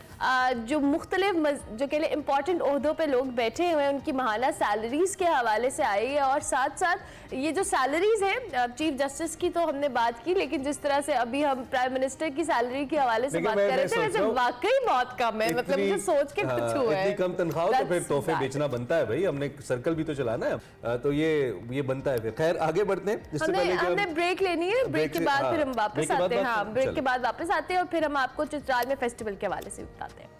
जो मुख्तलिफ जो के लिए इम्पॉर्टेंट ओहदों पे लोग बैठे हुए हैं उनकी माहाना सैलरीज के हवाले से आई है। और साथ साथ ये जो सैलरीज है चीफ जस्टिस की तो हमने बात की, लेकिन जिस तरह से अभी हम प्राइम मिनिस्टर की सैलरी के हवाले से बात कर रहे थे वैसे वाकई बहुत कम है, मतलब मुझे सोच के कुछ हुआ है। इतनी कम तनख्वाह तो फिर तोहफे बेचना बनता है भाई, हमने सर्कल भी तो चलाना है, तो ये बनता है। फिर खैर आगे बढ़ते हैं, हमने ब्रेक लेनी है, ब्रेक के बाद फिर हम वापस आते हैं। हाँ, ब्रेक के बाद वापस आते हैं और फिर हम आपको चित्राल में फेस्टिवल के हवाले से बताते हैं।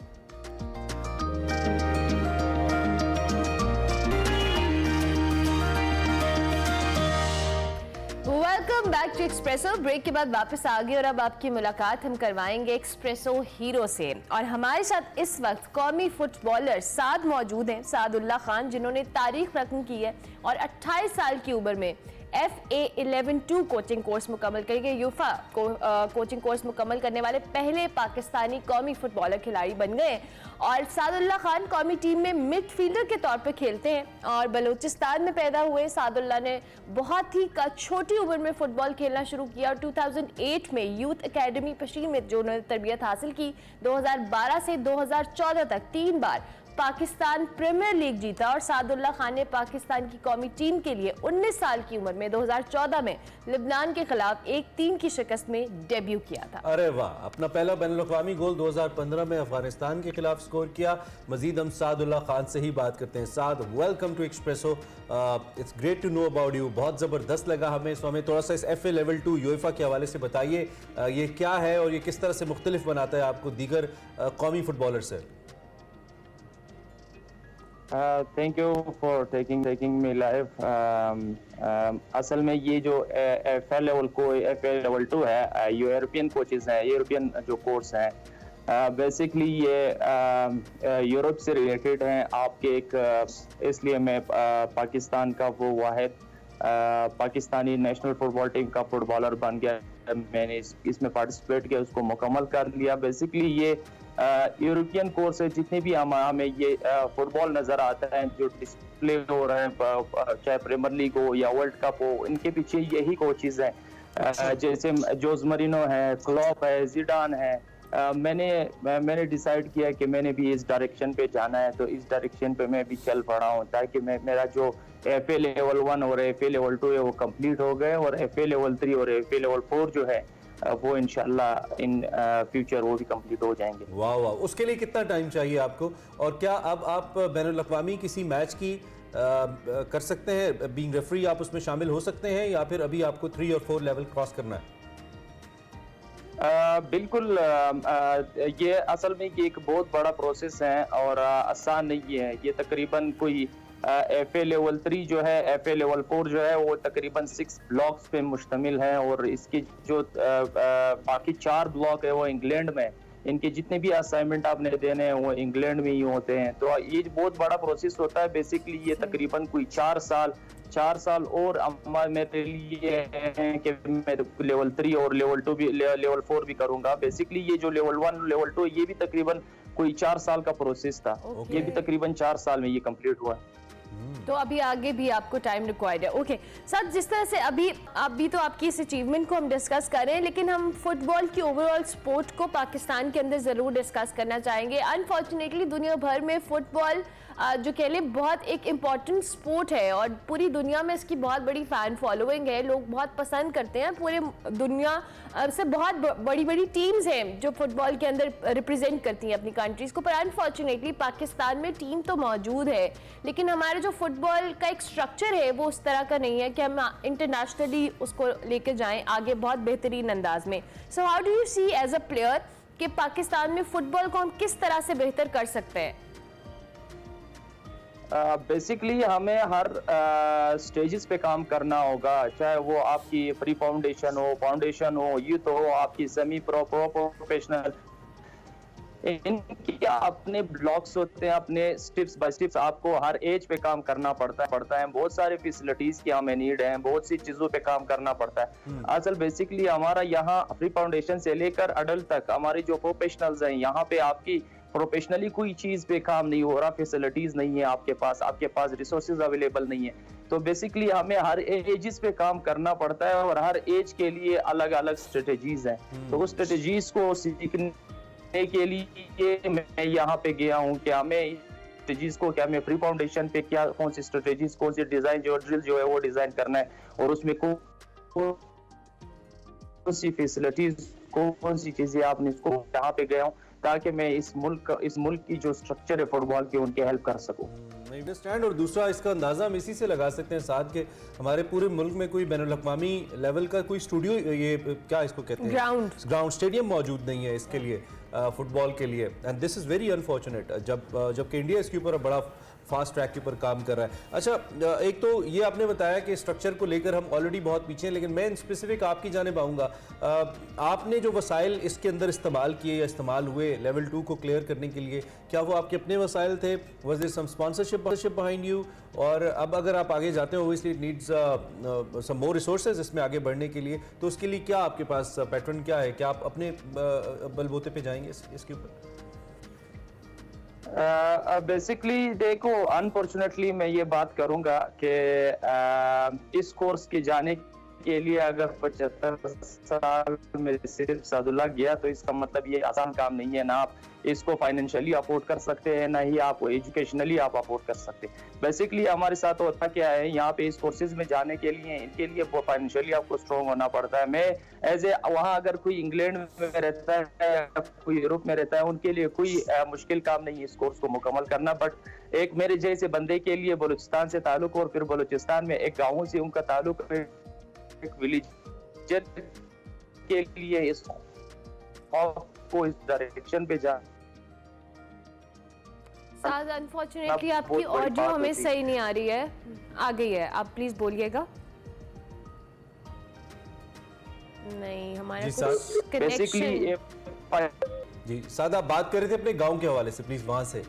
Welcome welcome back to Expresso. Break के बाद वापस आ गए और अब आपकी मुलाकात हम करवाएंगे एक्सप्रेसो हीरो से। और हमारे साथ इस वक्त कौमी फुटबॉलर साद मौजूद हैं, सादुल्ला खान, जिन्होंने तारीख रकम की है और 28 साल की उम्र में FA11-2 कोचिंग कोर्स मुकम्मल करके यूफा कोचिंग कोर्स मुकम्मल करने वाले पहले पाकिस्तानी कौमी फुटबॉलर खिलाड़ी बन गए। और सादुल्ला खान कौमी टीम में मिडफील्डर के तौर पर खेलते हैं और बलूचिस्तान में पैदा हुए सादुल्ला ने बहुत ही छोटी उम्र में फुटबॉल खेलना शुरू किया और 2008 में यूथ एकेडमी पशीर में जो उन्होंने तरबियत हासिल की। 2012 से 2014 तक 3 बार पाकिस्तान प्रीमियर लीग जीता और सादुल्ला खान ने पाकिस्तान की कौमी टीम के लिए 19 साल की उम्र में 2014 में लिबनान के खिलाफ 1-3 की शिकस्त में डेब्यू किया था। अरे वाह, अपना पहला बैनुल-अक़वामी गोल 2015 में अफगानिस्तान के खिलाफ स्कोर किया। मजीद हम सादुल्ला खान से ही बात करते हैं। Saad, welcome to Expresso. It's great to know about you. बहुत ज़बरदस्त लगा हमें, सो हमें थोड़ा सा इस FA लेवल 2 यूएफा के हवाले से बताइए, ये क्या है और ये किस तरह से मुख्तलिफ बनाता है आपको दीगर कौमी फुटबॉलर से। Thank you for taking me live. असल में ये जो FA लेवल 2 है, यूरोपियन कोचेस हैं, यूरोपियन जो कोर्स हैं, बेसिकली ये यूरोप से रिलेटेड हैं। आपके इसलिए मैं पाकिस्तान का वो वाहिद पाकिस्तानी नेशनल फुटबॉल टीम का फुटबॉलर बन गया। मैंने इसमें पार्टिसिपेट किया, उसको मुकम्मल कर लिया। बेसिकली ये यूरोपियन कोर्स है। जितने भी हमें ये फुटबॉल नजर आता है जो डिस्प्ले हो रहे हैं, चाहे प्रीमियर लीग हो या वर्ल्ड कप हो, इनके पीछे यही कोचेस हैं। जैसे जोस मरीनो है, क्लॉप है, जिडान है। मैंने डिसाइड किया कि मैंने भी इस डायरेक्शन पे जाना है, तो इस डायरेक्शन पे मैं भी चल पड़ा हूँ ताकि मेरा जो FA लेवल 1 और FA लेवल 2 है वो कंप्लीट हो गए और FA लेवल 3 और FA लेवल 4 जो है वो इंशाल्लाह इन फ्यूचर वो भी कंप्लीट हो जाएंगे। वाह वाह, उसके लिए कितना टाइम चाहिए आपको? और क्या अब आप बैनुल-अक़वामी किसी मैच की कर सकते हैं, बीइंग रेफरी आप उसमें शामिल हो सकते हैं, या फिर अभी आपको 3 और 4 लेवल क्रॉस करना है? बिल्कुल, ये असल में एक बहुत बड़ा प्रोसेस है और आसान नहीं है। ये तकरीबन कोई FA लेवल 3 जो है, FA लेवल 4 जो है, वो तकरीबन 6 ब्लॉक्स पे मुश्तमिल है और इसके जो बाकी 4 ब्लॉक है वो इंग्लैंड में। इनके जितने भी असाइनमेंट आपने देने हैं वो इंग्लैंड में ही होते हैं। तो ये बहुत बड़ा प्रोसेस होता है। बेसिकली ये तकरीबन कोई 4 साल और मेरे लिए है कि मैं लेवल 3 और लेवल 2 भी लेवल 4 भी करूंगा। बेसिकली ये जो लेवल 1 लेवल 2 ये भी तकरीबन कोई 4 साल का प्रोसेस था। ये भी तकरीबन 4 साल में ये कंप्लीट हुआ। तो अभी आगे भी आपको टाइम रिक्वायर्ड है। ओके सर, जिस तरह से अभी तो आपकी इस अचीवमेंट को हम डिस्कस कर रहे हैं, लेकिन हम फुटबॉल की ओवरऑल स्पोर्ट को पाकिस्तान के अंदर ज़रूर डिस्कस करना चाहेंगे। अनफॉर्चुनेटली दुनिया भर में फुटबॉल जो कह लें बहुत एक इम्पॉर्टेंट स्पोर्ट है और पूरी दुनिया में इसकी बहुत बड़ी फ़ैन फॉलोइंग है, लोग बहुत पसंद करते हैं। पूरे दुनिया से बहुत बड़ी बड़ी टीम्स हैं जो फुटबॉल के अंदर रिप्रेजेंट करती हैं अपनी कंट्रीज़ को। पर अनफॉर्चुनेटली पाकिस्तान में टीम तो मौजूद है, लेकिन हमारे जो फुटबॉल का एक स्ट्रक्चर है वो उस तरह का नहीं है कि हम इंटरनेशनली उसको लेके जाएं आगे बहुत बेहतरीन अंदाज में। So how do you see as a player कि पाकिस्तान में फुटबॉल को हम किस तरह से बेहतर कर सकते हैं? बेसिकली हमें हर स्टेजेस पे काम करना होगा, चाहे वो आपकी प्री फाउंडेशन हो, यूथ हो, आपकी सेमी प्रोफेशनल। इनके अपने ब्लॉक्स होते हैं, अपने स्टेप्स बाय स्टेप्स आपको हर एज पे काम करना पड़ता है। बहुत सारे फैसिलिटीज की हमें नीड है, बहुत सी चीजों पे काम करना पड़ता है। असल बेसिकली हमारा यहाँ प्री फाउंडेशन से लेकर अडल्ट तक हमारे जो प्रोफेशनल्स हैं, यहाँ पे आपकी प्रोफेशनली कोई चीज पे काम नहीं हो रहा, फैसिलिटीज नहीं है आपके पास रिसोर्सेज अवेलेबल नहीं है। तो बेसिकली हमें हर एजेस पे काम करना पड़ता है और हर एज के लिए अलग अलग स्ट्रेटेजीज हैं। तो उस स्ट्रेटेजीज को सीखने के लिए मैं यहाँ पे गया हूँ कि हमें स्ट्रेटेजीज को क्या, हमें प्री फाउंडेशन पे क्या कौन सी स्ट्रेटेजीज, कौन सी डिजाइन जो ड्रिल जो है वो डिजाइन करना है और उसमें कौन सी फैसिलिटीज, कौन सी चीजें आपने इसको यहाँ पे गया हूँ ताकि मैं इस मुल्क की जो स्ट्रक्चर है फुटबॉल की उनकी हेल्प कर सकूं। अंडरस्टैंड। और दूसरा इसका अंदाजा हम इसी से लगा सकते हैं साथ के हमारे पूरे मुल्क में कोई बैनुल-अक़वामी लेवल का कोई स्टूडियो, ये क्या इसको कहते हैं, ग्राउंड स्टेडियम मौजूद नहीं है इसके लिए, फुटबॉल के लिए। And this is very unfortunate. जबकि इंडिया इसके ऊपर बड़ा फास्ट ट्रैक के ऊपर काम कर रहा है। अच्छा, एक तो ये आपने बताया कि स्ट्रक्चर को लेकर हम ऑलरेडी बहुत पीछे हैं, लेकिन मैं इन स्पेसिफिक आपकी जानिब आऊँगा। आपने जो वसाइल इसके अंदर इस्तेमाल किए या इस्तेमाल हुए लेवल 2 को क्लियर करने के लिए, क्या वो आपके अपने वसाइल थे? Was there some sponsorship behind you? और अब अगर आप आगे जाते हो, obviously it needs some more resources इसमें आगे बढ़ने के लिए, तो उसके लिए क्या आपके पास पैटर्न क्या है? क्या आप अपने बलबूते पे जाएंगे इसके ऊपर? बेसिकली देखो, अनफॉर्चुनेटली मैं ये बात करूंगा कि इस कोर्स के जाने के लिए अगर 75 साल में सिर्फ सादुल्लाह गया तो इसका मतलब ये आसान काम नहीं है। ना आप इसको फाइनेंशियली अफोर्ड कर सकते हैं, ना ही आप एजुकेशनली आप अफोर्ड कर सकते। बेसिकली हमारे साथ होता क्या है, यहाँ पे इस कोर्सेज में जाने के लिए इनके लिए वो फाइनेंशियली आपको स्ट्रॉन्ग होना पड़ता है। मैं एज ए वहाँ अगर कोई इंग्लैंड में रहता है, कोई यूरोप में रहता है, उनके लिए कोई मुश्किल काम नहीं है इस कोर्स को मुकम्मल करना। बट एक मेरे जैसे बंदे के लिए बलूचिस्तान से ताल्लुक और फिर बलूचिस्तान में एक गाँव से उनका ताल्लुक, एक विलेजर के लिए इस को इस डायरेक्शन पे जा अनफॉर्चुनेटली आपकी ऑडियो हमें सही नहीं आ रही है। आ गई है, आप प्लीज बोलिएगा। नहीं, हमारा कुछ कनेक्शन। जी सादा, आप बात कर रहे थे अपने गांव के हवाले से, प्लीज वहां से।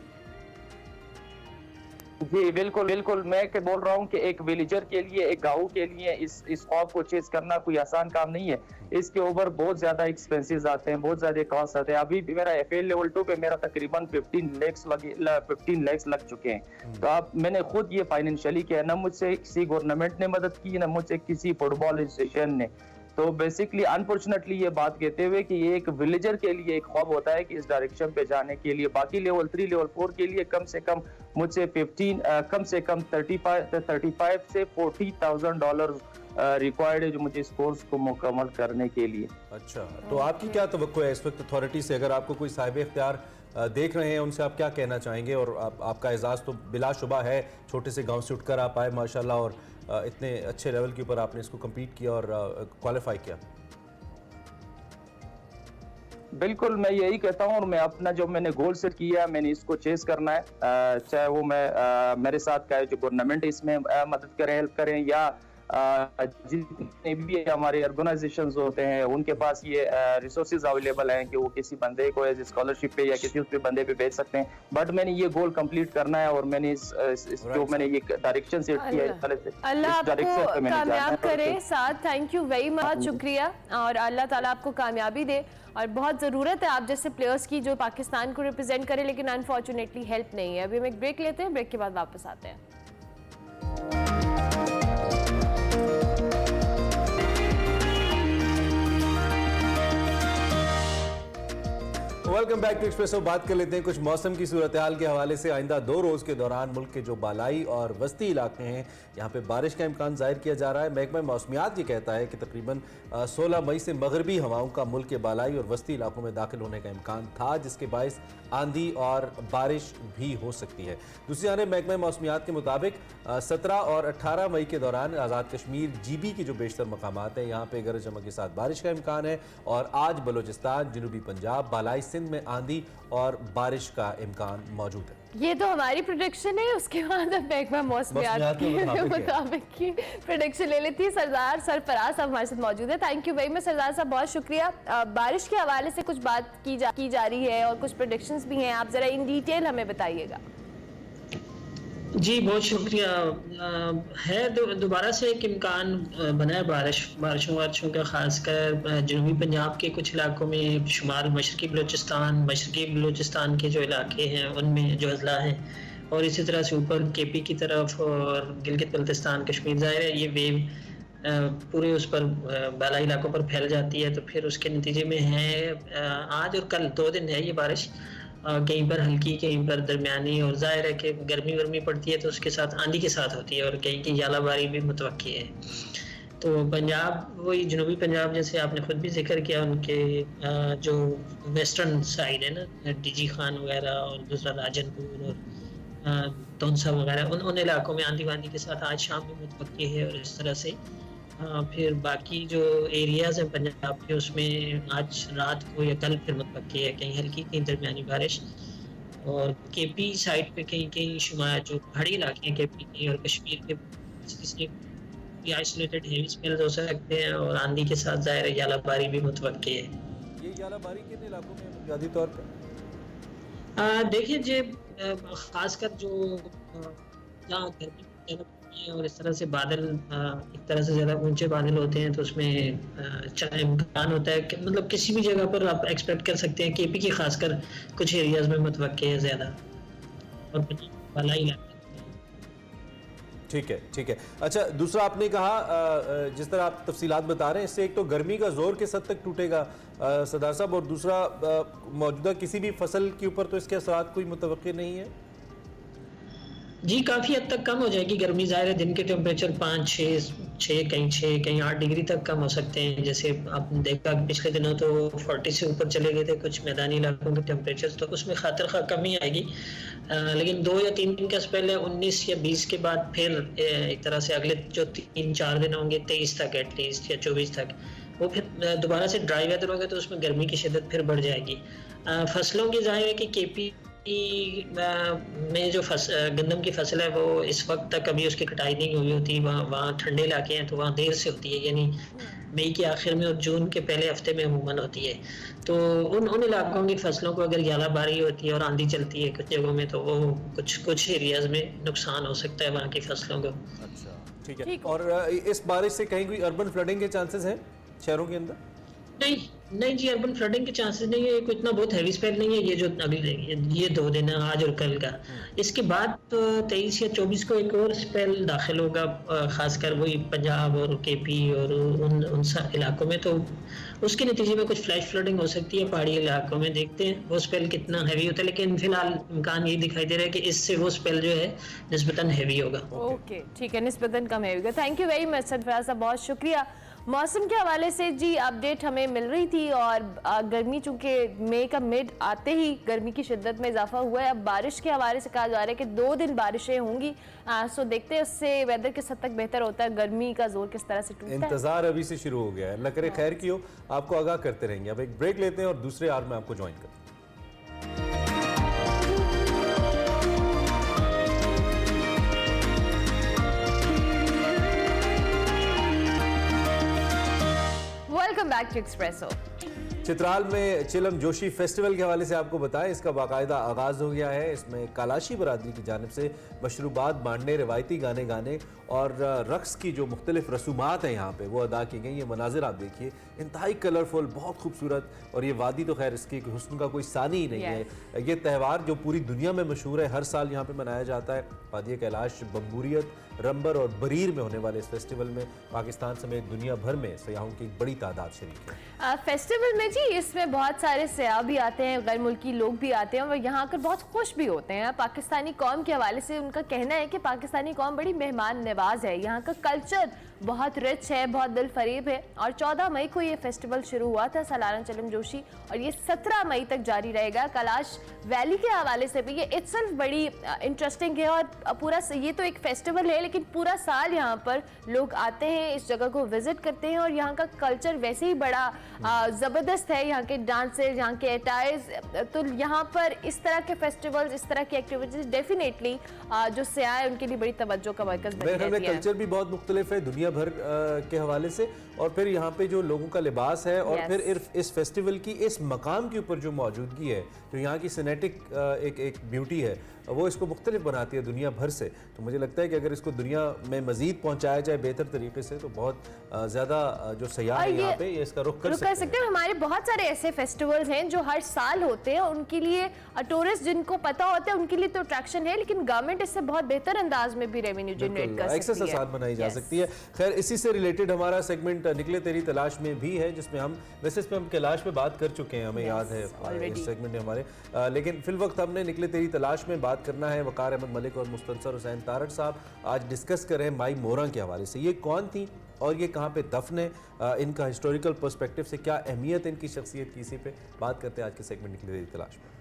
जी बिल्कुल बिल्कुल, मैं के बोल रहा हूँ कि एक विलेजर के लिए, एक गाँव के लिए इस ख्वाब को चेज करना कोई आसान काम नहीं है। इसके ऊपर बहुत ज्यादा एक्सपेंसेस आते हैं, बहुत ज्यादा कॉस्ट आते हैं। अभी भी मेरा एफएल लेवल 2 पे मेरा तकरीबन 15 लाख लग चुके हैं। तो आप, मैंने खुद ये फाइनेंशियली किया, ना मुझसे किसी गवर्नमेंट ने मदद की, ना मुझसे किसी फुटबॉल एसोसिएशन ने। तो बेसिकली अनफॉर्चुनेटली ये बात कहते हुए कि ये एक विलेजर के लिए एक ख्वाब होता है कि इस डायरेक्शन पे जाने के लिए, बाकी लेवल 3 लेवल 4 के लिए कम से कम मुझसे 35 से $40,000 रिक्वायर्ड है जो मुझे इस कोर्स को मुकम्मल करने के लिए। अच्छा, तो आपकी क्या तवक्को है इस वक्त अथॉरिटी से? अगर आपको कोई साहिब इख्तियार देख रहे हैं, उनसे आप क्या कहना चाहेंगे? और आपका एजाज़ तो बिलाशुबा है, छोटे से गांव से उठकर आप आए माशाल्लाह, और इतने अच्छे लेवल के ऊपर आपने इसको कंप्लीट किया और क्वालिफाई किया। बिल्कुल, मैं यही कहता हूँ, और मैं अपना जो मैंने गोल सेट किया, मैंने इसको चेस करना है। चाहे वो मैं मेरे साथ का जो गवर्नमेंट इसमें मदद करें, हेल्प करें, या जितने भी हमारे ऑर्गेनाइजेशंस होते हैं उनके पास ये रिसोर्सेज अवेलेबल हैं कि वो किसी बंदे को एज स्कॉलरशिप पे या किसी उसके बंदे पे भेज सकते हैं। बट मैंने ये गोल कंप्लीट करना है, और मैंने इस जो मैंने ये डायरेक्शन सेट किया है, अल्लाह आपको कामयाब करे। साथ थैंक यू वेरी मच, शुक्रिया, और अल्लाह ताला आपको कामयाबी दे। और बहुत ज़रूरत है आप जैसे प्लेयर्स की जो पाकिस्तान को रिप्रेजेंट करे, लेकिन अनफॉर्चुनेटली हेल्प नहीं है। अभी हम एक ब्रेक लेते हैं, ब्रेक के बाद वापस आते हैं। Welcome back to Expresso. बात कर लेते हैं कुछ मौसम की सूरत हाल के हवाले से। आइंदा 2 रोज़ के दौरान मुल्क के जो बालाई और वस्ती इलाके हैं, यहाँ पे बारिश का इम्कान जाहिर किया जा रहा है। महकमा मौसमियात ये कहता है कि तकरीबन 16 मई से मगरबी हवाओं का मुल्क के बालाई और वस्ती इलाकों में दाखिल होने का इम्कान था, जिसके बायस आंधी और बारिश भी हो सकती है। दूसरी जानब महकमा मौसमियात के मुताबिक 17 और 18 मई के दौरान आज़ाद कश्मीर GB के जो बेशतर मकामात हैं, यहाँ पे गरज चमक के साथ बारिश का इम्कान है। और आज बलोचिस्तान, जनूबी पंजाब, बालाई सिंध में आंधी और बारिश का इम्कान मौजूद है। ये तो हमारी प्रोडिक्शन है, उसके बाद अब महकमा मौसमियात के मुताबिक की प्रोडिक्शन ले लेती है। सरदार सरफराज साहब हमारे साथ मौजूद है। थैंक यू वेरी मच सरदार साहब, बहुत शुक्रिया। बारिश के हवाले से कुछ बात की जा रही है और कुछ प्रोडिक्शंस भी हैं, आप जरा इन डिटेल हमें बताइएगा। जी बहुत शुक्रिया। है दोबारा से एक इम्कान बना है बारिशों का, खासकर जनूबी पंजाब के कुछ इलाकों में, शुमाल मशरकी बलूचिस्तान के जो इलाके हैं उनमें जो अजला हैं, और इसी तरह से ऊपर KP की तरफ और गिलगित बल्तिस्तान कश्मीर। ज़ाहिर है ये वेव पूरे उस पर बालाई इलाकों पर फैल जाती है, तो फिर उसके नतीजे में है आज और कल 2 दिन है ये बारिश, कहीं पर हल्की, कहीं पर दरमियानी। और जाहिर है कि गर्मी पड़ती है तो उसके साथ आंधी के साथ होती है, और कहीं की जालाबारी भी मुतवक्की है। तो पंजाब, वही जनूबी पंजाब जैसे आपने खुद भी जिक्र किया, उनके जो वेस्टर्न साइड है ना, DG खान वगैरह और दूसरा राजनपुर और तोनसा वगैरह, उन इलाकों में आंधी वांधी के साथ आज शाम में मुतवक्की है। और इस तरह से फिर बाकी जो एरियाज़ हैं पंजाब के, उसमें आज रात को या कल फिर मुतवक्की है कहीं हल्की, कहीं दरमियानी बारिश। और केपी साइड पे कहीं कहीं शुमार जो पहाड़ी इलाके हैं केपी के और कश्मीर के इसलिए आइसोलेटेड हेवी स्पेल्स हो सकते हैं और आंधी के साथ ज़ाहिर है यालाबारी भी मुतवक्की है। ये यालाबारी किन इलाकों में बुनियादी तौर पर? देखिए जी, खासकर जो जहाँ गर्मी ज़्यादा पड़ती है और इस तरह से बादल एक तरह से ज़्यादा ऊंचे बादल होते हैं तो उसमें चाहे इम्कान होता है कि मतलब किसी भी जगह पर आप एक्सपेक्ट कर सकते हैं। केपी की खासकर कुछ एरियाज में मुतवक्की है ज़्यादा और वाला इलाका। ठीक है, ठीक है। अच्छा, दूसरा आपने कहा जिस तरह आप तफसीलात बता रहे हैं इससे एक तो गर्मी का जोर किस हद तक टूटेगा सरदार साहब, और दूसरा मौजूदा किसी भी फसल के ऊपर तो इसके असरात कोई मुतवक्की नहीं है? जी काफ़ी हद तक कम हो जाएगी गर्मी। ज़ाहिर है दिन के टेम्परेचर 5-6 कहीं 8 डिग्री तक कम हो सकते हैं। जैसे आपने देखा पिछले दिनों तो 40 से ऊपर चले गए थे कुछ मैदानी इलाकों के टेम्परेचर, तो उसमें खातिर खा कमी आएगी। लेकिन 2 या 3 दिन का स्पेल है 19 या 20 के बाद फिर एक तरह से अगले जो 3-4 दिन होंगे 23 तक एटलीस्ट या 24 तक वो फिर दोबारा से ड्राई वेदर होगा तो उसमें गर्मी की शिद्दत फिर बढ़ जाएगी। फसलों की ज़ाहिर है कि केपी में जो गंदम की फसल है वो इस वक्त तक अभी उसकी कटाई नहीं हुई होती। वहाँ ठंडे इलाके हैं तो वहाँ देर से होती है, यानी मई के आखिर में और जून के पहले हफ्ते में अमूमन होती है। तो उन इलाकों की फसलों को अगर यालाबारी होती है और आंधी चलती है कुछ जगहों में तो वो कुछ एरियाज में नुकसान हो सकता है वहाँ की फसलों को। अच्छा, ठीक है। और इस बारिश से कहीं कोई अर्बन फ्लडिंग के चांसेस हैं शहरों के अंदर? नहीं जी, अर्बन फ्लडिंग के चांसेस नहीं है। इतना बहुत हैवी स्पेल नहीं है ये जो अभी ये 2 दिन है आज और कल का। इसके बाद तो 23 या 24 को एक और स्पेल दाखिल होगा, खासकर वही पंजाब और केपी और उन इलाकों में, तो उसके नतीजे में कुछ फ्लैश फ्लडिंग हो सकती है पहाड़ी इलाकों में। देखते हैं वो स्पेल कितना हैवी होता है, लेकिन फिलहाल इम्कान ये दिखाई दे रहा है कि इससे वो स्पेल जो है निस्बतन हैवी होगा। ओके, ठीक है, निस्बतन कम हैवी होगा। Thank you very much Sarfaraz साहब, बहुत शुक्रिया। मौसम के हवाले से जी अपडेट हमें मिल रही थी और गर्मी चूंकि मई का मिड आते ही गर्मी की शिद्दत में इजाफा हुआ है। अब बारिश के हवाले से कहा जा रहा है कि 2 दिन बारिशें होंगी, सो देखते हैं उससे वेदर किस हद तक बेहतर होता है, गर्मी का जोर किस तरह से टूटता है। इंतजार अभी से शुरू हो गया है, अल्लाह करे खैर की हो, आपको आगाह करते रहेंगे। अब एक ब्रेक लेते हैं और दूसरे आवर में आपको ज्वाइन करते हैं। Welcome back to Expresso. Chitral में चिलम जोशी फेस्टिवल के हवाले से आपको बताएं, इसका बाकायदा आगाज़ हो गया है। इसमें कालाशी बरादरी की जानिब से मशरूबात बांटने, रिवायती गाने गाने और रक्स की जो मुख्तलिफ रसूमात हैं यहाँ पे वो अदा की गई। ये मनाजिर आप देखिए, इंतहाई कलरफुल, बहुत खूबसूरत, और ये वादी तो खैर इसकी हुस्न का कोई सानी ही नहीं है। ये त्यौहार जो पूरी दुनिया में मशहूर है, हर साल यहाँ पे मनाया जाता है। वादी कैलाश, बम्बूरियत, रंबर और बरीर में होने वाले इस फेस्टिवल में पाकिस्तान समेत दुनिया भर में सयाहों की एक बड़ी तादाद शरीक है। फेस्टिवल में जी इसमें बहुत सारे सयाह भी आते हैं, गैर मुल्की लोग भी आते हैं और यहाँ आकर बहुत खुश भी होते हैं। पाकिस्तानी कौम के हवाले से उनका कहना है कि पाकिस्तानी कौम बड़ी मेहमान नवाज है, यहाँ का कल्चर बहुत रिच है, बहुत दिल फरीब है। और 14 मई को ये फेस्टिवल शुरू हुआ था सालाना चिलम जोशी और ये 17 मई तक जारी रहेगा। कैलाश वैली के हवाले से भी ये इट्सल्फ बड़ी इंटरेस्टिंग है और पूरा ये तो एक फेस्टिवल है लेकिन पूरा साल यहाँ पर लोग आते हैं, इस जगह को विजिट करते हैं और यहाँ का कल्चर वैसे ही बड़ा ज़बरदस्त है। यहाँ के डांसेज, यहाँ के अटायर्स, तो यहाँ पर इस तरह के फेस्टिवल्स, इस तरह की एक्टिविटीज डेफिनेटली जो सयाह है उनके लिए बड़ी तवज्जो का मरकज बन जाती है। कल्चर भी बहुत मुख्तलिफ है दुनिया भर के हवाले से, और फिर यहाँ पे जो लोगों का लिबास है और फिर इस फेस्टिवल की इस मकाम के ऊपर जो मौजूदगी है, जो यहाँ की सिनेटिक एक ब्यूटी है, वो इसको मुख्तलिफ बनाती है दुनिया भर से। तो मुझे लगता है कि अगर इसको दुनिया में मजीद पहुँचाया जाए बेहतर तरीके से तो बहुत ज़्यादा जो सयाह है यहाँ पे ये इसका रुख कर सकते हैं। हमारे बहुत सारे ऐसे फेस्टिवल्स हैं जो हर साल होते हैं, उनके लिए टूरिस्ट जिनको पता होता है उनके लिए तो अट्रैक्शन है, लेकिन गवर्नमेंट इससे बहुत बेहतर अंदाज में भी रेवेन्यू जनरेट कर सकती है, साथ बनाई जा सकती है। खैर, इसी से रिलेटेड हमारा सेगमेंट निकले तेरी तलाश में भी है, जिसमें हम वैसे इस पे हम कैलाश पे बात कर चुके हैं, हमें याद है इस सेगमेंट में हमारे, लेकिन फिल वक्त हमने निकले तेरी तलाश में बात करना है वकार अहमद मलिक और मुस्तनसर हुसैन तारड़ साहब आज डिस्कस कर रहे हैं माई मोरा के हवाले से। ये कौन थी और ये कहाँ पे दफन है, इनका हिस्टोरिकल पर्सपेक्टिव से क्या अहमियत है इनकी शख्सियत की, इसी पे बात करते हैं आज के सेगमेंट निकले तेरी तलाश में।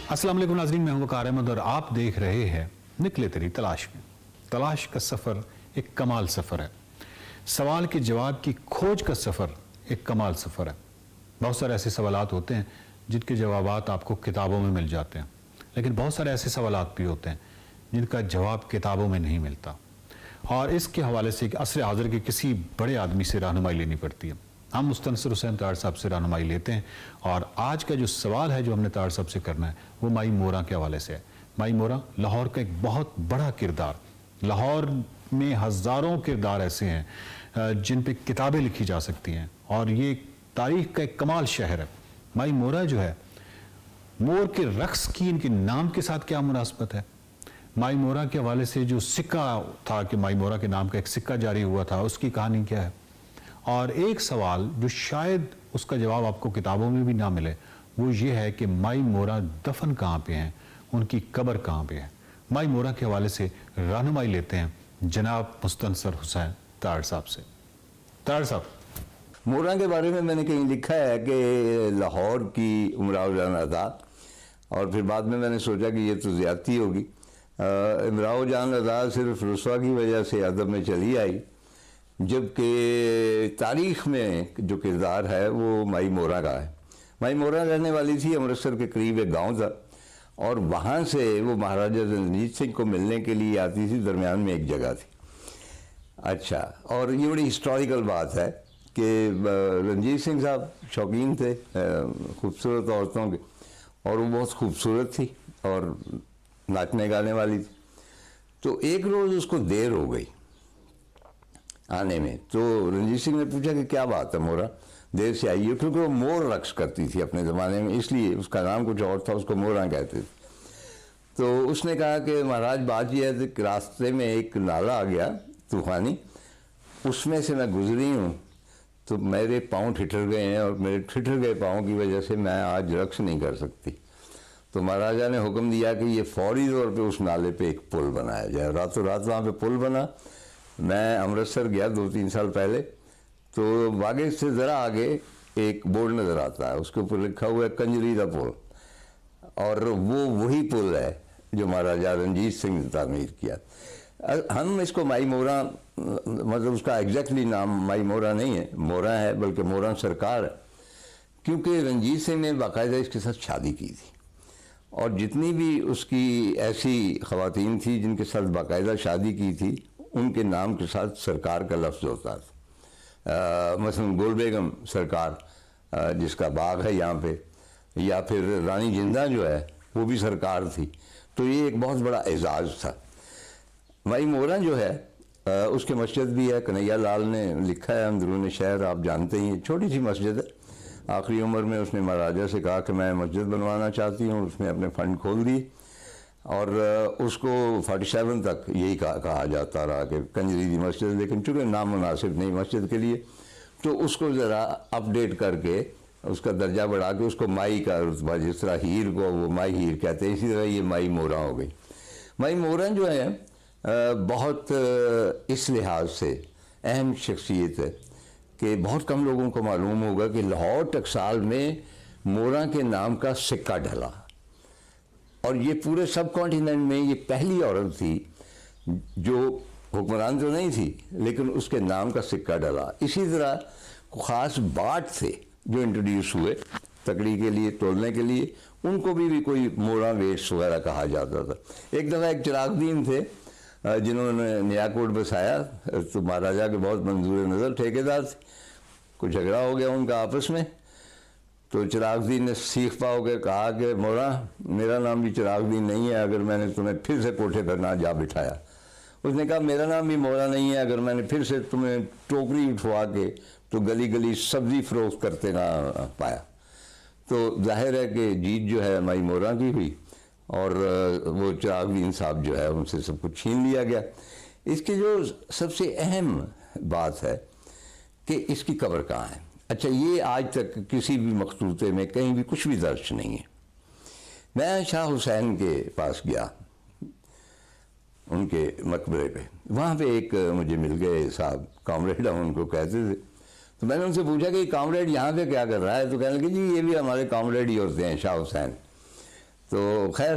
अस्सलाम वालेकुम नाज़रीन, मैं हूं वकार अहमद और आप देख रहे हैं निकले तेरी तलाश में। तलाश का सफ़र एक कमाल सफ़र है। सवाल के जवाब की खोज का सफ़र एक कमाल सफ़र है। बहुत सारे ऐसे सवालात होते हैं जिनके जवाबात आपको किताबों में मिल जाते हैं, लेकिन बहुत सारे ऐसे सवालात भी होते हैं जिनका जवाब किताबों में नहीं मिलता, और इसके हवाले से असर हाज़िर के किसी बड़े आदमी से रहनुमाई लेनी पड़ती है। हम मुस्तनसर हुसैन तार साहब से रहनुमाई लेते हैं, और आज का जो सवाल है जो हमने तार साहब से करना है वो माई मोरा के हवाले से है। माई मोरा लाहौर का एक बहुत बड़ा किरदार, लाहौर में हज़ारों किरदार ऐसे हैं जिन पे किताबें लिखी जा सकती हैं, और ये तारीख़ का एक कमाल शहर है। माई मोरा जो है, मोर के रक्स की इनके नाम के साथ क्या मुनासबत है? माई मोरा के हवाले से जो सिक्का था कि माई मोरा के नाम का एक सिक्का जारी हुआ था, उसकी कहानी क्या है? और एक सवाल जो शायद उसका जवाब आपको किताबों में भी ना मिले, वो ये है कि माई मोरा दफन कहाँ पे हैं, उनकी कब्र कहाँ पे है? माई मोरा के हवाले से रहनुमाई लेते हैं जनाब मुस्तनसर हुसैन तार साहब से। तार साहब, मोरा के बारे में मैंने कहीं लिखा है कि लाहौर की इमराव जान आज़ाद, और फिर बाद में मैंने सोचा कि ये तो ज़्यादती होगी। इमराव जान आज़ाद सिर्फ रुसवा की वजह से अदब में चली आई, जबकि तारीख़ में जो किरदार है वो माई मोरा का है। माई मोरा रहने वाली थी अमृतसर के करीब एक गाँव था, और वहाँ से वो महाराजा रणजीत सिंह को मिलने के लिए आती थी, दरमियान में एक जगह थी। अच्छा, और ये बड़ी हिस्टोरिकल बात है कि रणजीत सिंह साहब शौकीन थे खूबसूरत औरतों के, और वो बहुत खूबसूरत थी और नाचने गाने वाली थी। तो एक रोज़ उसको देर हो गई आने में, तो रणजीत सिंह ने पूछा कि क्या बात है मोरा, देर से आई है? क्योंकि वो मोर रक्स करती थी अपने ज़माने में, इसलिए उसका नाम कुछ और था, उसको मोरा कहते थे। तो उसने कहा कि महाराज बात यह है कि रास्ते में एक नाला आ गया तूफ़ानी, उसमें से मैं गुजरी हूँ, तो मेरे पाँव ठिठुर गए हैं, और मेरे ठिठुर गए पाँव की वजह से मैं आज रक्स नहीं कर सकती। तो महाराजा ने हुक्म दिया कि ये फौरी तौर पे उस नाले पे एक पुल बनाया जाए। रातों रात वहाँ पे पुल बना। मैं अमृतसर गया 2-3 साल पहले, तो वागे से ज़रा आगे एक बोर्ड नज़र आता है, उसके ऊपर लिखा हुआ है कंजरी दा पुल, और वो वही पुल है जो महाराजा रणजीत सिंह ने तामीर किया। हम इसको माई मोरा, मतलब उसका एग्जैक्टली नाम माई मोरा नहीं है, मोरा है, बल्कि मोरा सरकार है, क्योंकि रणजीत सिंह ने बाकायदा इसके साथ शादी की थी, और जितनी भी उसकी ऐसी ख़वातीन थी जिनके साथ बाकायदा शादी की थी, उनके नाम के साथ सरकार का लफ्ज़ होता था। मसलन गुल बेगम सरकार जिसका बाग है यहाँ पे, या फिर रानी जिंदा जो है वो भी सरकार थी। तो ये एक बहुत बड़ा एजाज़ था। माई मोरा जो है उसके मस्जिद भी है, कन्हैया लाल ने लिखा है अंदरून शहर, आप जानते ही, छोटी सी मस्जिद है। आखिरी उम्र में उसने महाराजा से कहा कि मैं मस्जिद बनवाना चाहती हूँ, उसने अपने फ़ंड खोल दी, और उसको 47 तक यही कहा जाता रहा कि कंजरी दी मस्जिद, लेकिन चूँकि नाम मुनासिब नहीं मस्जिद के लिए, तो उसको ज़रा अपडेट करके उसका दर्जा बढ़ा के उसको माई का रुतबा, जिस तरह हीर को वो माई हीर कहते हैं, इसी तरह ये माई मोरा हो गई। माई मोरा जो है बहुत इस लिहाज से अहम शख्सियत है कि बहुत कम लोगों को मालूम होगा कि लाहौर टकसाल में मोरा के नाम का सिक्का ढला, और ये पूरे सब कॉन्टिनेंट में ये पहली औरत थी जो हुक्मरान तो नहीं थी, लेकिन उसके नाम का सिक्का डला। इसी तरह ख़ास बाट थे जो इंट्रोड्यूस हुए तकड़ी के लिए, तोलने के लिए, उनको भी कोई मोरा वेट्स वगैरह कहा जाता था। एक दफ़ा एक चिरागदीन थे जिन्होंने नया कोट बसाया, तो महाराजा के बहुत मंजूर नज़र ठेकेदार थे, कुछ झगड़ा हो गया उनका आपस में, तो चिरागदीन ने सीख पाओ के कहा कि मोरा मेरा नाम भी चिरागदीन नहीं है अगर मैंने तुम्हें फिर से कोठे पर ना जा बिठाया। उसने कहा मेरा नाम भी मोरा नहीं है अगर मैंने फिर से तुम्हें टोकरी उठवा के तो गली गली सब्ज़ी फरोख्त करते ना पाया। तो जाहिर है कि जीत जो है माई मोरा की हुई, और वो चिरागदीन साहब जो है उनसे सब कुछ छीन लिया गया। इसकी जो सबसे अहम बात है कि इसकी कब्र कहाँ है। अच्छा, ये आज तक किसी भी मखतूते में कहीं भी कुछ भी दर्ज नहीं है। मैं शाह हुसैन के पास गया उनके मकबरे पे, वहाँ पे एक मुझे मिल गए साहब, कॉमरेड हम उनको कहते थे। तो मैंने उनसे पूछा कि कॉमरेड यहाँ पे क्या कर रहा है, तो कहने लगे जी ये भी हमारे कॉमरेड ही होते हैं शाह हुसैन। तो खैर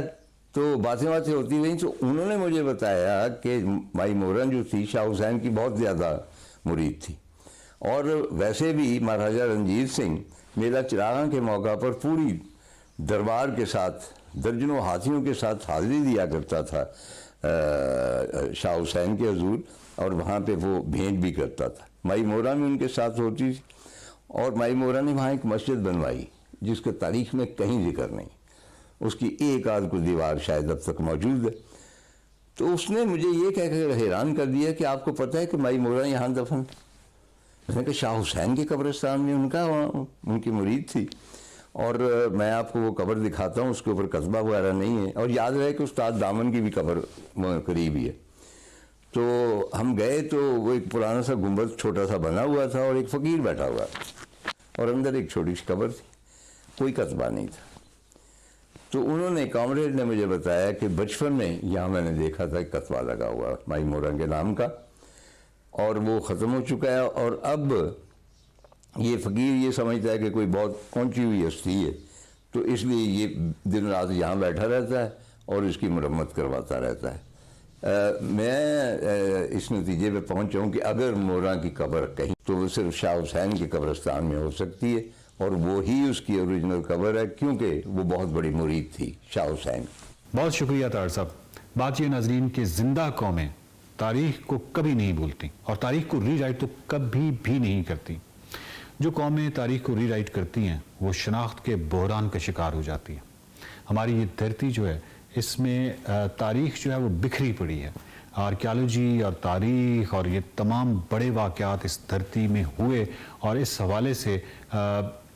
तो बातें होती रही, तो उन्होंने मुझे बताया कि माई मोरन जो थी शाह हुसैन की बहुत ज़्यादा मुरीद थी, और वैसे भी महाराजा रणजीत सिंह मेला चिरागा के मौका पर पूरी दरबार के साथ दर्जनों हाथियों के साथ हाजिरी दिया करता था शाह हुसैन के हुजूर, और वहाँ पे वो भेंट भी करता था। माई मोरा भी उनके साथ होती थी, और माई मोरा ने वहाँ एक मस्जिद बनवाई जिसका तारीख में कहीं जिक्र नहीं, उसकी एक आध को दीवार शायद अब तक मौजूद है। तो उसने मुझे ये कहकर हैरान कर दिया कि आपको पता है कि माई मोरा यहाँ दफन? मैंने कहा शाह हुसैन के कब्रिस्तान में उनका उनकी मुरीद थी, और मैं आपको वो कब्र दिखाता हूँ, उसके ऊपर कस्बा वगैरह नहीं है, और याद रहे कि उस्ताद दामन की भी कब्र करीब ही है। तो हम गए तो वो एक पुराना सा गुंबद छोटा सा बना हुआ था और एक फ़कीर बैठा हुआ था, और अंदर एक छोटी सी कब्र थी, कोई कस्बा नहीं था। तो उन्होंने, कॉमरेड ने मुझे बताया कि बचपन में यहाँ मैंने देखा था एक कस्बा लगा हुआ माई मोरा के नाम का, और वो ख़त्म हो चुका है, और अब ये फ़कीर ये समझता है कि कोई बहुत पहुंची हुई हस्ती है, तो इसलिए ये दिन रात यहाँ बैठा रहता है और इसकी मरम्मत करवाता रहता है। मैं इस नतीजे पे पहुंचा हूँ कि अगर मोरा की कब्र कहीं तो वो सिर्फ शाह हुसैन के कब्रिस्तान में हो सकती है, और वो ही उसकी ओरिजिनल कब्र है, क्योंकि वो बहुत बड़ी मुरीद थी शाह हुसैन। बहुत शुक्रिया तार साहब। बात ये नाजरीन के जिंदा कौमें तारीख को कभी नहीं भूलती, और तारीख को रीराइट तो कभी भी नहीं करती। जो कौमें तारीख को रीराइट करती हैं वो शनाख्त के बहरान का शिकार हो जाती है। हमारी ये धरती जो है, इसमें तारीख जो है वो बिखरी पड़ी है। आर्कियोलॉजी और तारीख और ये तमाम बड़े वाक़यात इस धरती में हुए, और इस हवाले से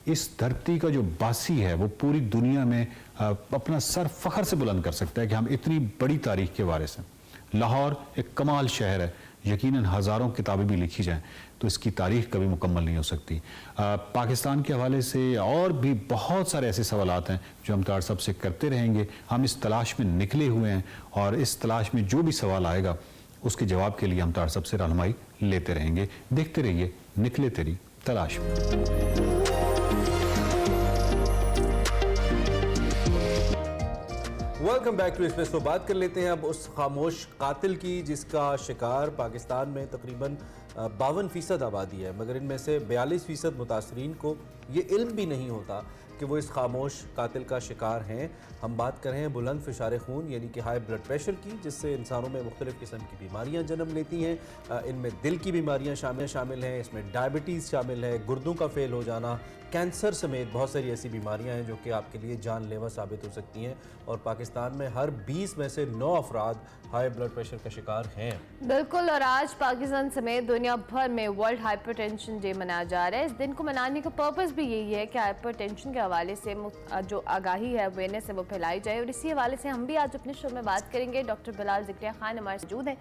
इस धरती का जो बासी है वो पूरी दुनिया में अपना सर फ़ख्र से बुलंद कर सकता है कि हम इतनी बड़ी तारीख के वारिस हैं। लाहौर एक कमाल शहर है, यकीनन हज़ारों किताबें भी लिखी जाएं तो इसकी तारीख कभी मुकम्मल नहीं हो सकती। पाकिस्तान के हवाले से और भी बहुत सारे ऐसे सवालात हैं जो हम तार साहब से करते रहेंगे। हम इस तलाश में निकले हुए हैं, और इस तलाश में जो भी सवाल आएगा उसके जवाब के लिए हम तार साहब से रहनुमाई लेते रहेंगे। देखते रहिए निकले तेरी तलाश में। Welcome back to Express. तो बात कर लेते हैं अब उस खामोश कातिल की जिसका शिकार पाकिस्तान में तकरीबन 52% आबादी है, मगर इनमें से 42% मुतासरीन को ये इल्म भी नहीं होता कि वो इस खामोश कातिल का शिकार हैं। हम बात कर रहे हैं बुलंद फ़िशार खून यानी कि हाई ब्लड प्रेशर की, जिससे इंसानों में मुख्तलिफ़ किस्म की बीमारियां जन्म लेती हैं। इनमें दिल की बीमारियां शामिल हैं, इसमें डायबिटीज़ शामिल है, गुर्दों का फेल हो जाना, कैंसर समेत बहुत सारी ऐसी बीमारियां हैं जो कि आपके लिए जानलेवा साबित हो सकती हैं। और पाकिस्तान में हर 20 में से 9 अफराद हाई ब्लड प्रेशर का शिकार हैं। बिल्कुल, और आज पाकिस्तान समेत दुनिया भर में वर्ल्ड हाइपरटेंशन डे मनाया जा रहा है। इस दिन को मनाने का पर्पस भी यही है कि हाइपरटेंशन के हवाले से जो आगाही है, अवेयरनेस है, वो फैलाई जाए। और इसी हवाले से हम भी आज अपने शो में बात करेंगे। डॉक्टर बिलाल ज़िक्रिया खान हमारे मौजूद हैं,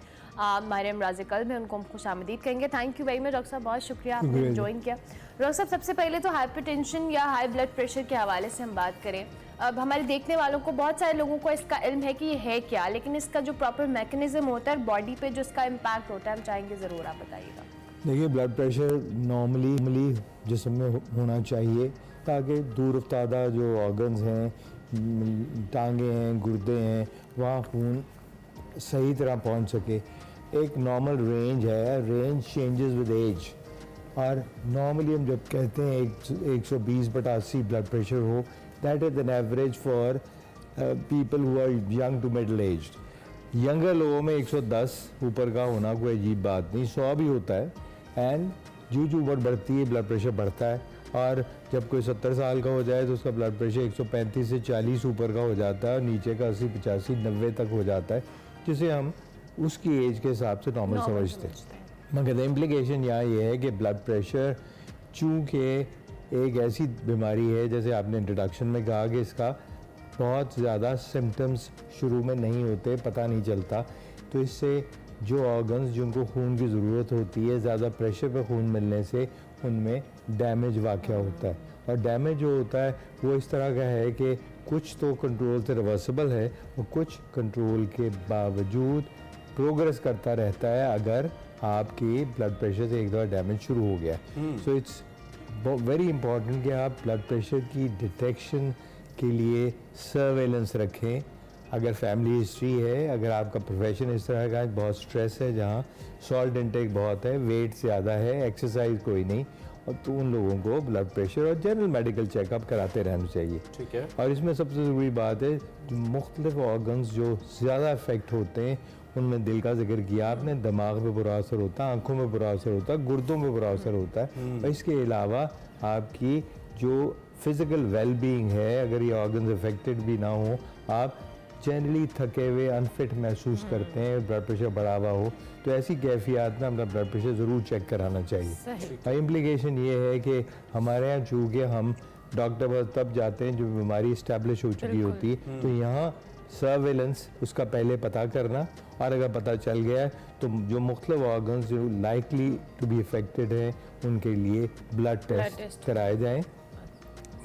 माहिर अमराज़ क़ल्ब में, उनको हम खुशामदीद कहेंगे। Thank you very much doctor साहब, बहुत शुक्रिया आपने ज्वाइन किया। डॉक्टर साहब, सबसे पहले तो हाइपरटेंशन या हाई ब्लड प्रेशर के हवाले से हम बात करें। अब हमारे देखने वालों को, बहुत सारे लोगों को इसका इल्म है कि ये है क्या, लेकिन इसका जो प्रॉपर मैकेनिज्म होता है, बॉडी पे जो इसका इम्पैक्ट होता है, हम चाहेंगे ज़रूर आप बताइएगा। देखिए, ब्लड प्रेशर नॉर्मली जिस्म में होना चाहिए ताकि दूर अफ्तादा जो ऑर्गन्स हैं, टांगे हैं, गुर्दे हैं, वहाँ खून सही तरह पहुँच सके। एक नॉर्मल रेंज है, रेंज चेंजेस विद एज, और नॉर्मली हम जब कहते हैं 120/80 ब्लड प्रेशर हो, that is an average for people who are young to middle aged. Younger लोगों में 110 ऊपर का होना कोई अजीब बात नहीं, 100 भी होता है। एंड जो उम्र बढ़ती है ब्लड प्रेशर बढ़ता है, और जब कोई 70 साल का हो जाए तो उसका ब्लड प्रेशर 135 से 40 ऊपर का हो जाता है, और नीचे का 80, 85, 90 तक हो जाता है, जिसे हम उसकी एज के हिसाब से नॉर्मल समझते हैं। मगर इम्प्लीकेशन यहाँ ये है कि ब्लड प्रेशर चूँकि एक ऐसी बीमारी है, जैसे आपने इंट्रोडक्शन में कहा कि इसका बहुत ज़्यादा सिम्टम्स शुरू में नहीं होते, पता नहीं चलता, तो इससे जो ऑर्गन्स जिनको खून की ज़रूरत होती है, ज़्यादा प्रेशर पे खून मिलने से उनमें डैमेज वाक़या होता है। और डैमेज जो होता है वो इस तरह का है कि कुछ तो कंट्रोल से रिवर्सिबल है, और कुछ कंट्रोल के बावजूद प्रोग्रेस करता रहता है अगर आपकी ब्लड प्रेशर से एक दफ़ा डैमेज शुरू हो गया। सो इट्स वेरी इंपॉर्टेंट कि आप ब्लड प्रेशर की डिटेक्शन के लिए सर्वेलेंस रखें। अगर फैमिली हिस्ट्री है, अगर आपका प्रोफेशन इस तरह का है, बहुत स्ट्रेस है, जहाँ सॉल्ट इंटेक बहुत है, वेट ज़्यादा है, एक्सरसाइज कोई नहीं, और तो उन लोगों को ब्लड प्रेशर और जनरल मेडिकल चेकअप कराते रहना चाहिए। ठीक है। और इसमें सबसे ज़रूरी बात है, मुख्तलिफ ऑर्गन्स जो ज़्यादा इफेक्ट होते हैं उनमें दिल का जिक्र किया आपने, दिमाग पे बुरा असर होता है, आंखों में बुरा असर होता है, गुर्दों में बुरा असर होता है, और इसके अलावा आपकी जो फिज़िकल वेलबींग है, अगर ये ऑर्गन्स अफेक्टेड भी ना हो, आप जनरली थके हुए अनफिट महसूस करते हैं, ब्लड प्रेशर बढ़ा हुआ हो, तो ऐसी कैफियत में अपना ब्लड प्रेशर ज़रूर चेक कराना चाहिए। और इम्प्लीकेशन ये है कि हमारे यहाँ चूँकि हम डॉक्टर पर तब जाते हैं जो बीमारी इस्टेब्लिश हो चुकी होती है, तो यहाँ सर्वेलेंस उसका पहले पता करना, और अगर पता चल गया है तो जो मुख्तलिफ ऑर्गन्स जो लाइकली टू बी अफेक्टेड हैं उनके लिए ब्लड टेस्ट कराए जाएँ,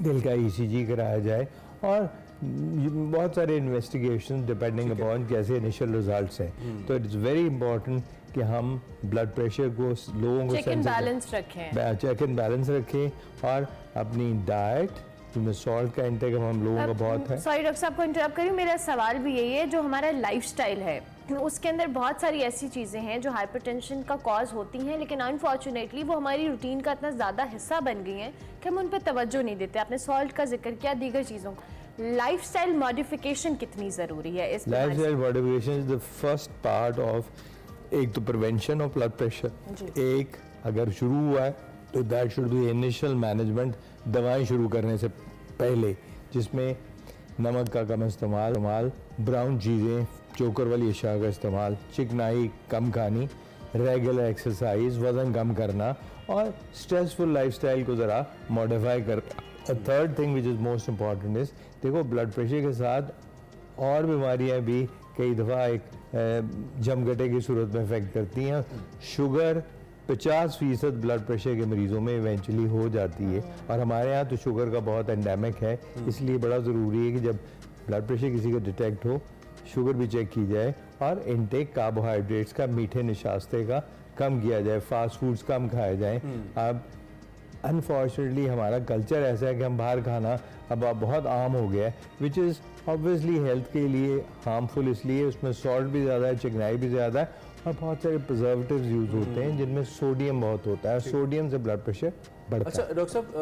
दिल का ECG कराया जाए, और बहुत सारे इन्वेस्टिगेशन डिपेंडिंग अपॉन कैसे इनिशियल रिजल्ट्स हैं। तो इट्स वेरी इंपॉर्टेंट कि हम ब्लड प्रेशर को लोगों को चेक एंड बैलेंस रखें, चेक एंड बैलेंस रखें, और अपनी डाइट जिसमें सॉल्ट का इंटेक हम लोगों का बहुत है। सॉरी डॉक्टर साहब को इंटरप्ट करूँ, मेरा सवाल भी यही है, जो हमारा लाइफस्टाइल है उसके अंदर बहुत सारी ऐसी चीज़ें हैं जो हाइपरटेंशन का कॉज होती हैं, लेकिन अनफॉर्चुनेटली वो हमारी रूटीन का इतना ज़्यादा हिस्सा बन गई हैं कि हम उन पर तवज्जो नहीं देते। आपने सॉल्ट का जिक्र किया, दीगर चीज़ों का, लाइफस्टाइल मॉडिफिकेशन कितनी ज़रूरी है इस lifestyle modification is the first part of, एक तो प्रिवेंशन ऑफ ब्लड प्रेशर, एक अगर शुरू हुआ है तो that should be initial management दवाएं शुरू करने से पहले, जिसमें नमक का कम इस्तेमाल, ब्राउन चीज़ें, चोकर वाली अशिया का इस्तेमाल, चिकनाई कम खानी, रेगुलर एक्सरसाइज, वज़न कम करना, और स्ट्रेसफुल लाइफस्टाइल को ज़रा मॉडिफाई करना। Third thing which is most important is, देखो ब्लड प्रेशर के साथ और बीमारियां भी कई दफ़ा एक जमघटे की सूरत में इफेक्ट करती हैं। शुगर 50% ब्लड प्रेशर के मरीज़ों में इवेंचुअली हो जाती है, और हमारे यहाँ तो शुगर का बहुत एंडेमिक है, इसलिए बड़ा ज़रूरी है कि जब ब्लड प्रेशर किसी को डिटेक्ट हो, शुगर भी चेक की जाए, और इनटेक कार्बोहाइड्रेट्स का, मीठे निशास्ते का कम किया जाए, फास्ट फूड्स कम खाए जाएँ। अब अनफॉर्चुनेटली हमारा कल्चर ऐसा है कि हम बाहर खाना अब बहुत आम हो गया है, विच इज़ ऑब्वियसली हेल्थ के लिए हार्मफुल, इसलिए उसमें सॉल्ट भी ज़्यादा है, चिकनाई भी ज़्यादा है, और बहुत सारे प्रिजर्वेटिव्स यूज़ होते हैं जिनमें सोडियम बहुत होता है, सोडियम से ब्लड प्रेशर बढ़ता है। अच्छा डॉक्टर साहब,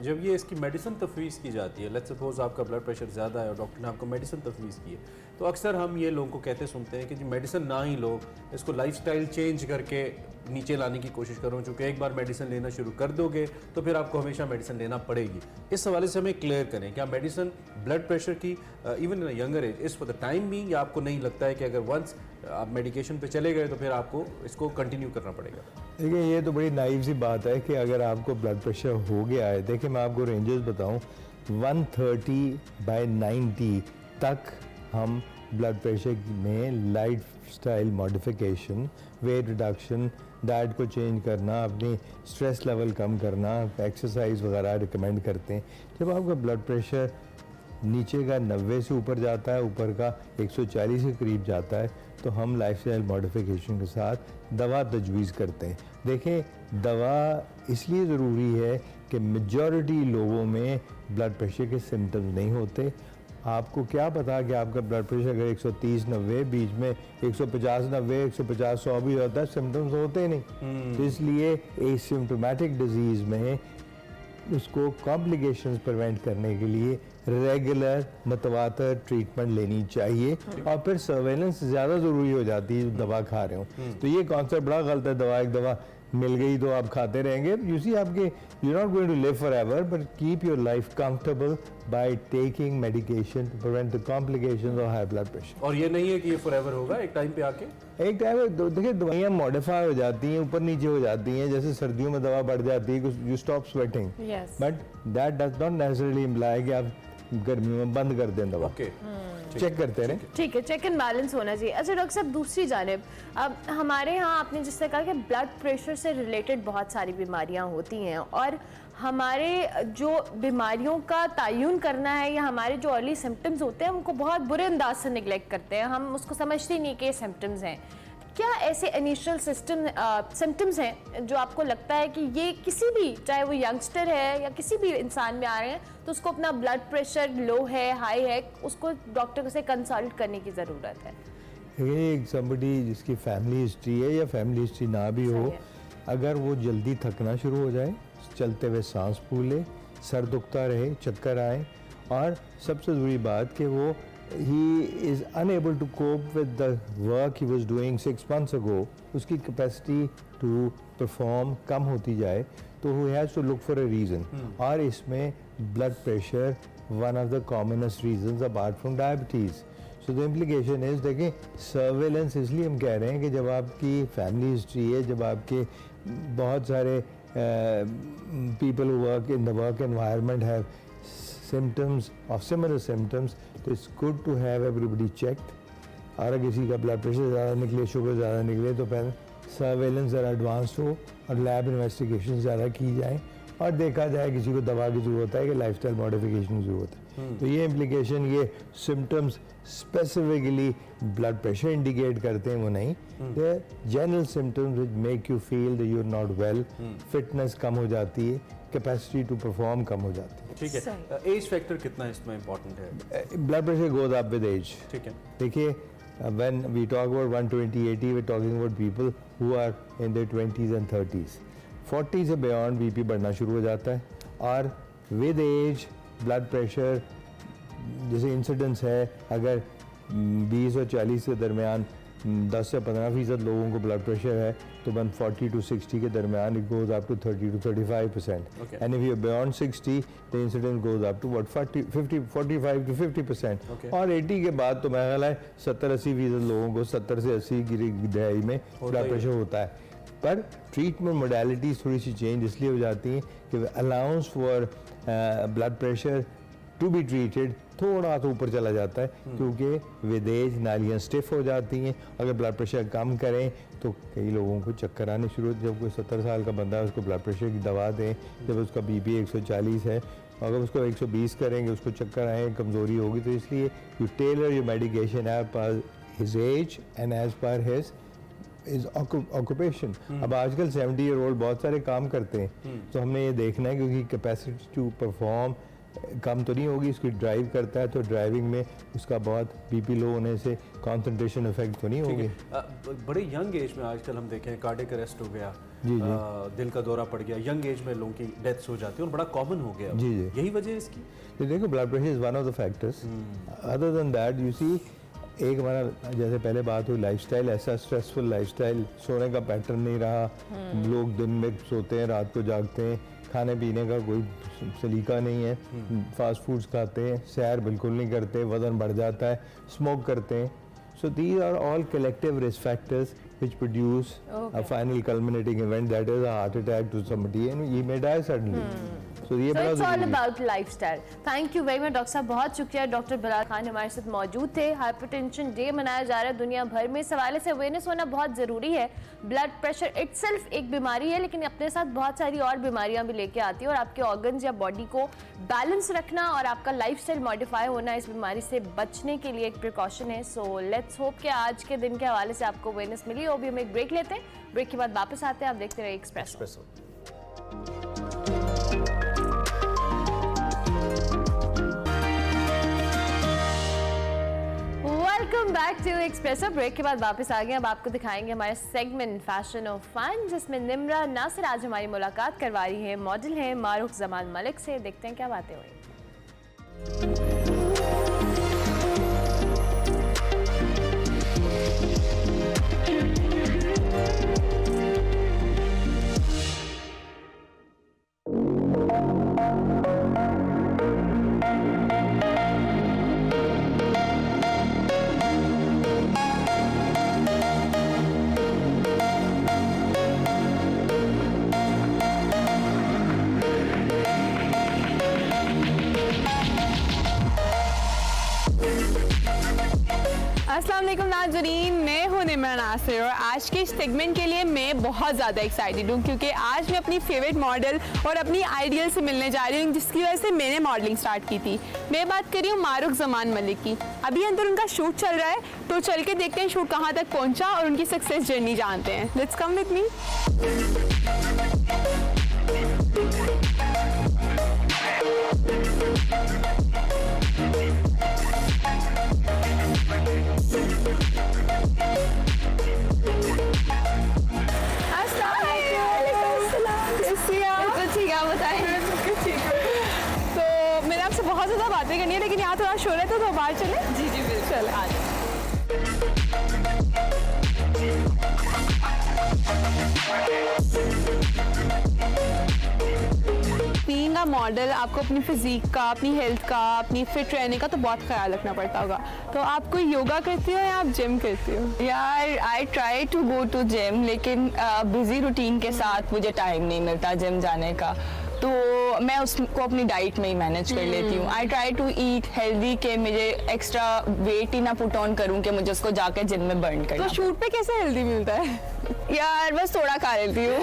जब ये इसकी मेडिसिन तफवीज़ की जाती है, लेट्स सपोज आपका ब्लड प्रेशर ज़्यादा है और डॉक्टर ने आपको मेडिसिन तफवीज़ की है, तो अक्सर हम ये लोगों को कहते सुनते हैं कि जी मेडिसिन ना ही लो, इसको लाइफस्टाइल चेंज करके नीचे लाने की कोशिश करो, चूँकि एक बार मेडिसिन लेना शुरू कर दोगे तो फिर आपको हमेशा मेडिसिन लेना पड़ेगी। इस हवाले से हमें क्लियर करें, क्या मेडिसिन ब्लड प्रेशर की even in younger age is for the time being, या आपको नहीं लगता है कि अगर वंस आप मेडिकेशन पे चले गए तो फिर आपको इसको कंटिन्यू करना पड़ेगा? देखिए, ये तो बड़ी नाइव सी बात है कि अगर आपको ब्लड प्रेशर हो गया है, देखिए मैं आपको रेंजेस बताऊं, 130/90 तक हम ब्लड प्रेशर में life style modification, weight reduction, diet को चेंज करना, अपनी स्ट्रेस लेवल कम करना, एक्सरसाइज वगैरह रिकमेंड करते हैं। जब आपका ब्लड प्रेशर नीचे का 90 से ऊपर जाता है, ऊपर का 140 के करीब जाता है, तो हम लाइफस्टाइल मॉडिफिकेशन के साथ दवा तजवीज़ करते हैं। देखें, दवा इसलिए ज़रूरी है कि मेजॉरिटी लोगों में ब्लड प्रेशर के सिम्टम्स नहीं होते। आपको क्या पता कि आपका ब्लड प्रेशर अगर 130/90, बीच में 150/90, 150/100 भी होता है, सिम्टम्स होते नहीं। तो इसलिए एसिम्प्टोमेटिक डिजीज़ में उसको कॉम्प्लिकेशंस प्रिवेंट करने के लिए रेगुलर मतवातर ट्रीटमेंट लेनी चाहिए, और फिर सर्वेलेंस ज़्यादा ज़रूरी हो जाती है दवा खा रहे हो। तो ये कॉन्सेप्ट बड़ा गलत है, दवा एक दवा मिल गई तो आप खाते रहेंगे। यू सी, आपके you not going to live forever, but keep your life comfortable by taking medication to prevent the complications of high blood pressure. और ये नहीं है कि ये फॉर एवर होगा, एक टाइम पे आके एक टाइम देखिए दवाइयाँ मॉडिफाई हो जाती हैं, ऊपर नीचे हो जाती हैं, जैसे सर्दियों में दवा बढ़ जाती है, you stop sweating, but that does not necessarily imply कि आप गर्मियों में बंद कर दें दवा। चेक करते रहे। ठीक है, चेक एंड बैलेंस होना चाहिए। अच्छा डॉक्टर साहब, दूसरी जानिब अब हमारे यहाँ आपने जिस तरह कहा कि ब्लड प्रेशर से रिलेटेड बहुत सारी बीमारियाँ होती हैं, और हमारे जो बीमारियों का तयन करना है या हमारे जो अर्ली सिम्टम्स होते हैं उनको बहुत बुरे अंदाज से निगलेक्ट करते हैं, हम उसको समझते ही नहीं कि ये सिम्टम्स हैं। क्या ऐसे इनिशियल सिम्टम्स हैं जो आपको लगता है कि ये किसी भी, चाहे वो यंगस्टर है या किसी भी इंसान में आ रहे हैं, तो उसको अपना ब्लड प्रेशर लो है, हाई है, उसको डॉक्टर से कंसल्ट करने की ज़रूरत है? एक समबडी जिसकी फैमिली हिस्ट्री है या फैमिली हिस्ट्री ना भी हो, अगर वो जल्दी थकना शुरू हो जाए, चलते हुए सांस फूले, सर दुखता रहे, चक्कर आए, और सबसे ज़रूरी बात कि वो he is unable to cope with the work he was doing 6 months ago, उसकी capacity to perform कम होती जाए, तो he has to look for a reason. और इसमें blood pressure one of the commonest reasons apart from diabetes. So the implication is, देखिए surveillance इसलिए हम कह रहे हैं कि जब आपकी फैमिली हिस्ट्री है, जब आपके बहुत सारे people who work in the work environment have symptoms or similar symptoms, तो it's good to have everybody checked. अगर किसी का ब्लड प्रेशर ज़्यादा निकले, शुगर ज़्यादा निकले, तो पहले सर्वेलेंस ज़रा एडवांस हो और लैब इन्वेस्टिगेशन ज़्यादा की जाए और देखा जाए किसी को दवा की ज़रूरत है कि लाइफस्टाइल मॉडिफिकेशन की ज़रूरत है। तो ये इम्प्लीकेशन, ये symptoms specifically blood pressure indicate करते हैं, वो नहीं, they general symptoms which make you feel that you are not well, fitness कम हो जाती है, कैपेसिटी टू परफॉर्म कम हो जाती है। ठीक है, एज फैक्टर कितना इसमें इंपॉर्टेंट है? Blood pressure goes up with age. ठीक है, देखिए when we talk about 120/80, we're talking about people who are in their 20s and 30s. 40 से beyond बीपी बढ़ना शुरू हो जाता है, और विद एज ब्लड प्रेशर जैसे इंसिडेंस है, अगर 20 और 40 के दरमियान 10 से 15% लोगों को ब्लड प्रेशर है, तो 140 to 60 के दरमियान it goes up to 30 to 35%. Okay. And if you're beyond 60, the incidence goes up to what 45 to 50%. Okay. और 80 के बाद तो मेरा ख्याल है 70-80% लोगों को 70 से 80 की दहाई में ब्लड प्रेशर होता है। पर ट्रीटमेंट मोडालिटीज़ थोड़ी सी चेंज इसलिए हो जाती हैं कि allowance for blood pressure to be treated थोड़ा तो ऊपर चला जाता है, क्योंकि विद एज नालियाँ स्टिफ हो जाती हैं। अगर ब्लड प्रेशर कम करें तो कई लोगों को चक्कर आने शुरू होते। जब कोई 70 साल का बंदा है, उसको ब्लड प्रेशर की दवा दें, जब उसका बीपी 140 है, अगर उसको 120 करेंगे, उसको चक्कर आए, कमज़ोरी होगी, तो इसलिए you tailor your medication as per his age and as per his is occupation. अब आजकल 70 ईयर ओल्ड बहुत सारे काम करते हैं, तो हमने ये देखना है क्योंकि कैपेसिटी टू परफॉर्म कम तो नहीं होगी, उसकी ड्राइव करता है, तो ड्राइविंग में उसका बहुत बीपी लो होने से कंसंट्रेशन इफेक्ट तो नहीं होगी। बड़े यंग एज में आजकल हम देखें कार्डियक अरेस्ट हो गया, जी जी, दिल का दौरा पड़ गया, यंग एज में लोगों की डेथ्स हो जाती है और बड़ा कॉमन हो गया। जी जी, यही वजह है इसकी। तो देखो blood pressure is one of the factors. Other than that you see, एक हमारा जैसे पहले बात हुई लाइफस्टाइल, ऐसा स्ट्रेसफुल लाइफस्टाइल, सोने का पैटर्न नहीं रहा, लोग दिन में सोते हैं, रात को जागते हैं, खाने पीने का कोई सलीका नहीं है, फास्ट फूड्स खाते हैं, सैर बिल्कुल नहीं करते, वज़न बढ़ जाता है, स्मोक करते हैं। So these are all collective risk factors which produce a final culminating event, that is a heart attack to somebody and he may die suddenly. So ये it's all about lifestyle. Thank you very much doctor साहब, बहुत शुक्रिया। Doctor Bilal Khan हमारे साथ मौजूद थे। Hypertension day मनाया जा रहा है दुनिया भर में, इस हवाले से अवेयरनेस होना बहुत ज़रूरी है। ब्लड प्रेशर इटसेल्फ एक बीमारी है, लेकिन अपने साथ बहुत सारी और बीमारियां भी लेके आती है, और आपके ऑर्गन्स या बॉडी को बैलेंस रखना और आपका लाइफस्टाइल मॉडिफाई होना इस बीमारी से बचने के लिए एक प्रिकॉशन है। सो लेट्स होप कि आज के दिन के हवाले से आपको अवेयरनेस मिली। अभी हम एक ब्रेक लेते हैं, ब्रेक के बाद वापस आते हैं। आप देखते रहिए Expresso. Welcome back to Expresso. Break के बाद वापस आ गए। अब आपको दिखाएंगे हमारे सेगमेंट फैशन और फन, जिसमें निम्रा नासिर आज हमारी मुलाकात करवा रही है, मॉडल हैं मारूफ जमान मलिक से। देखते हैं क्या बातें हुई। अस्सलाम वालेकुम नाज़रीन, मैं हूं निमरान आसिर और आज के इस सेगमेंट के लिए मैं बहुत ज़्यादा एक्साइटेड हूं क्योंकि आज मैं अपनी फेवरेट मॉडल और अपनी आइडियल से मिलने जा रही हूं जिसकी वजह से मैंने मॉडलिंग स्टार्ट की थी। मैं बात कर रही हूं मारूक जमान मलिक की। अभी अंदर उनका शूट चल रहा है, तो चल के देखते हैं शूट कहाँ तक पहुँचा और उनकी सक्सेस जर्नी जानते हैं। Let's come with me. तो मैंने आपसे बहुत ज़्यादा बातें करनी है लेकिन यहाँ थोड़ा शोर है तो बाहर चले। जी जी बिल्कुल चले आ जाए। बीइंग अ मॉडल आपको अपनी फिजिक का, अपनी हेल्थ का, अपनी फिट रहने का तो बहुत ख्याल रखना पड़ता होगा। तो आप कोई योगा करती हो या आप जिम करती हो? यार I try to go to gym लेकिन बिजी रूटीन के साथ मुझे टाइम नहीं मिलता जिम जाने का, तो मैं उसको अपनी डाइट में ही मैनेज कर लेती हूँ। I try to eat healthy के मुझे एक्स्ट्रा वेट ही ना पुट ऑन करूँ कि मुझे उसको जाकर जिम में बर्न करना। तो शूट पे कैसे हेल्दी मिलता है? यार बस थोड़ा खा लेती हूँ।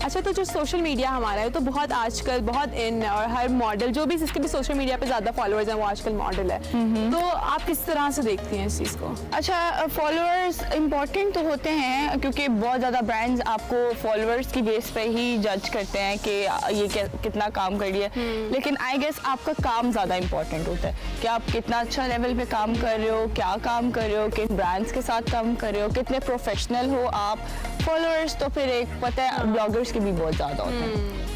अच्छा, तो जो सोशल मीडिया हमारा है तो बहुत आजकल बहुत इन और हर मॉडल जो भी जिसके भी सोशल मीडिया पे ज़्यादा फॉलोअर्स हैं वो आजकल मॉडल है। तो आप किस तरह से देखती हैं इस चीज़ को? अच्छा, फॉलोअर्स इम्पोर्टेंट तो होते हैं क्योंकि बहुत ज़्यादा ब्रांड्स आपको फॉलोअर्स की बेस पे ही जज करते हैं कि ये कितना काम कर रही है, लेकिन आई गेस आपका काम ज़्यादा इम्पोर्टेंट होता है कि आप कितना अच्छा लेवल पे काम कर रहे हो, क्या काम कर रहे हो, किन ब्रांड्स के साथ काम कर रहे हो, कितने प्रोफेशनल हो आप। फॉलोअर्स तो फिर एक पता है ब्लॉगर्स के भी बहुत ज़्यादा होते हैं।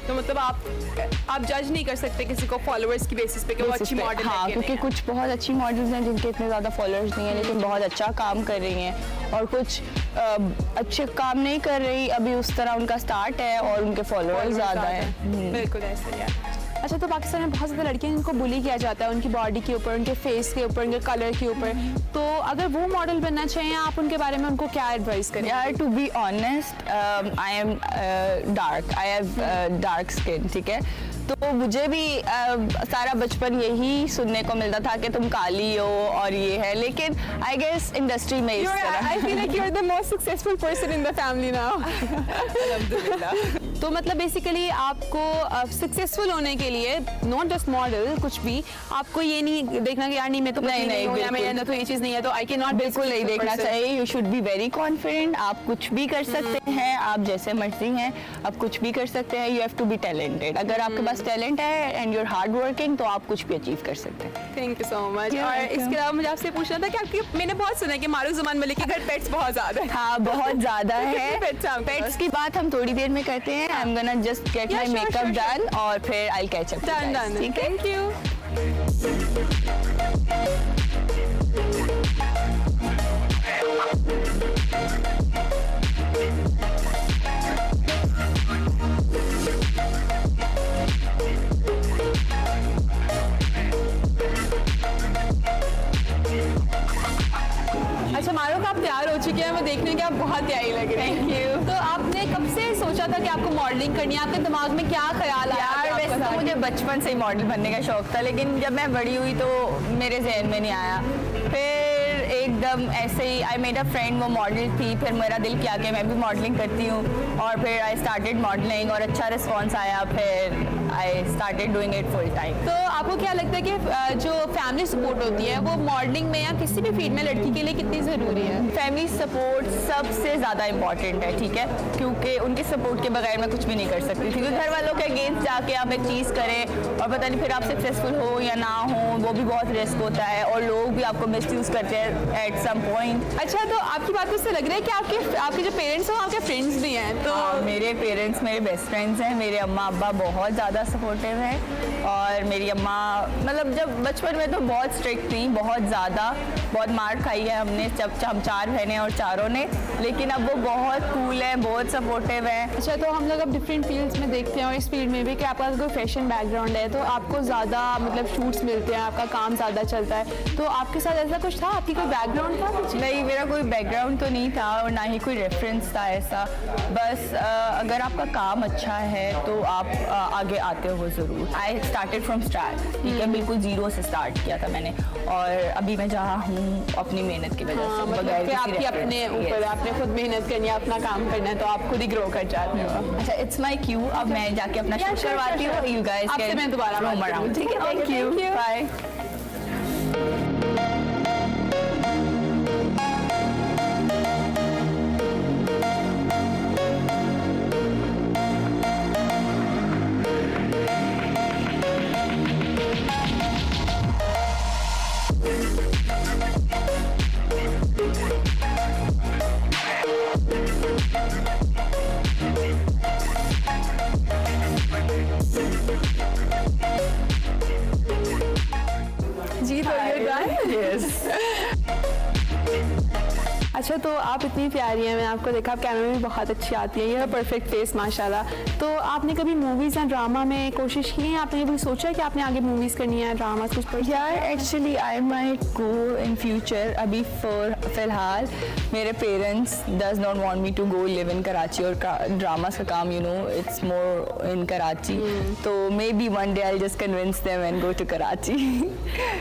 तो मतलब आप जज नहीं कर सकते किसी को फॉलोअर्स की बेसिस पे कि वो अच्छी मॉडल है। हाँ, क्योंकि कुछ बहुत अच्छी मॉडल्स हैं जिनके इतने ज़्यादा फॉलोअर्स नहीं है लेकिन बहुत अच्छा काम कर रही हैं, और कुछ अच्छे काम नहीं कर रही, अभी उस तरह उनका स्टार्ट है और उनके फॉलोअर्स ज़्यादा हैं। बिल्कुल ऐसा ही है। अच्छा, तो पाकिस्तान में बहुत ज़्यादा लड़कियां जिनको बुली किया जाता है उनकी बॉडी के ऊपर, उनके फेस के ऊपर, उनके कलर के ऊपर, तो अगर वो मॉडल बनना चाहिए आप उनके बारे में उनको क्या एडवाइस करें? यार to be honest, I am dark, I have dark skin, ठीक है, तो मुझे भी सारा बचपन यही सुनने को मिलता था कि तुम काली हो और ये है, लेकिन आई गेस इंडस्ट्री में इस तरह I feel like you're the most successful person in the family now. तो मतलब बेसिकली आपको सक्सेसफुल होने के लिए नॉट जस्ट मॉडल, कुछ भी आपको ये नहीं देखना कि यार नहीं मैं तो नहीं हूं या मेरे अंदर तो ये चीज़ नहीं है तो आई कैन नॉट, बिल्कुल नहीं देखना चाहिए। You should be very confident. आप कुछ भी कर सकते हैं, आप जैसे मर्जी हैं आप कुछ भी कर सकते हैं। You have to be talented. अगर आपके पास टैलेंट है and you are hard working तो आप कुछ भी अचीव कर सकते हैं। Thank you so much. और इसके अलावा मुझे आपसे पूछना था कि आपकी, मैंने बहुत सुना है कि मारूक जमान मलिक के घर पेट्स बहुत ज़्यादा है। हाँ, बहुत ज़्यादा है। पेट्स की बात हम थोड़ी देर में करते हैं। I am gonna just get my makeup done और फिर I will catch up. Done. Thank you. अच्छा मारूक, आप तैयार हो चुके हैं, मैं देखने के आप बहुत प्यारी लग रही हैं। Thank you. तो आपने कब से सोचा था कि आपको मॉडलिंग करनी है? आपके दिमाग में क्या ख्याल आया? यार वैसे तो मुझे बचपन से ही मॉडल बनने का शौक था, लेकिन जब मैं बड़ी हुई तो मेरे जहन में नहीं आया। फिर एकदम ऐसे ही आई मेड अ फ्रेंड, वो मॉडल थी, फिर मेरा दिल किया कि मैं भी मॉडलिंग करती हूँ और फिर आई स्टार्टेड मॉडलिंग और अच्छा रिस्पॉन्स आया, फिर I started doing it full time. तो आपको क्या लगता है कि जो फैमिली सपोर्ट होती है वो मॉडलिंग में या किसी भी फील्ड में लड़की के लिए कितनी ज़रूरी है? फैमिली सपोर्ट सबसे ज़्यादा इम्पॉर्टेंट है, ठीक है, क्योंकि उनके सपोर्ट के बगैर मैं कुछ भी नहीं कर सकती। क्योंकि घर वालों के अगेंस्ट जाके आप एक चीज़ करें और पता नहीं फिर आप सक्सेसफुल हो या ना हो, वो भी बहुत रिस्क होता है और लोग भी आपको मिसयूज़ करते हैं एट सम पॉइंट। अच्छा, तो आपकी बातों से लग रहा है कि आपके जो पेरेंट्स हैं आपके फ्रेंड्स भी हैं? तो मेरे पेरेंट्स मेरे बेस्ट फ्रेंड्स हैं। मेरे अम्मा अब्बा बहुत ज़्यादा सपोर्टिव हैं और मेरी अम्मा मतलब जब बचपन में तो बहुत स्ट्रिक्ट थी, बहुत ज़्यादा, बहुत मार खाई है हमने, जब हम 4 बहनें और चारों ने, लेकिन अब वो बहुत कूल है, बहुत सपोर्टिव है। अच्छा, तो हम लोग अब डिफरेंट फील्ड्स में देखते हैं और इस फील्ड में भी कि आपका कोई फैशन बैकग्राउंड है तो आपको ज़्यादा मतलब शूट्स मिलते हैं, आपका काम ज़्यादा चलता है, तो आपके साथ ऐसा कुछ था? आपकी कोई बैकग्राउंड था कुछ? नहीं, मेरा कोई बैकग्राउंड तो नहीं था और ना ही कोई रेफरेंस था ऐसा। बस अगर आपका काम अच्छा है तो आप आगे आते हो वो ज़रूर। आई स्टार्टेड फ्रॉम स्टार्ट, ठीक है, बिल्कुल जीरो से स्टार्ट किया था मैंने, और अभी मैं जहाँ हूँ अपनी मेहनत की वजह से। मतलब कि आपकी अपने ऊपर आपने खुद मेहनत करनी है, अपना काम करना है, तो आप खुद ही ग्रो कर जाते हो। अच्छा, इट्स माई क्यू, अब मैं जाके अपना शूट करवाती हूँ। यू गाइस आपसे मैं दोबारा roam around, ठीक है? Thank you, bye. जी तो ये डन। यस। अच्छा, तो आप इतनी प्यारी हैं, मैंने आपको देखा, आप कैमरे में बहुत अच्छी आती है, ये है परफेक्ट फेस माशाल्लाह। तो आपने कभी मूवीज़ या ड्रामा में कोशिश की है? आपने कभी सोचा कि आपने आगे मूवीज़ करनी है, ड्रामा कुछ पर? यार actually I might go in future. अभी फ़िलहाल मेरे parents does not want me to go live in Karachi, और ड्रामास का काम you know it's more in Karachi, तो maybe one day I just convince them and go to Karachi.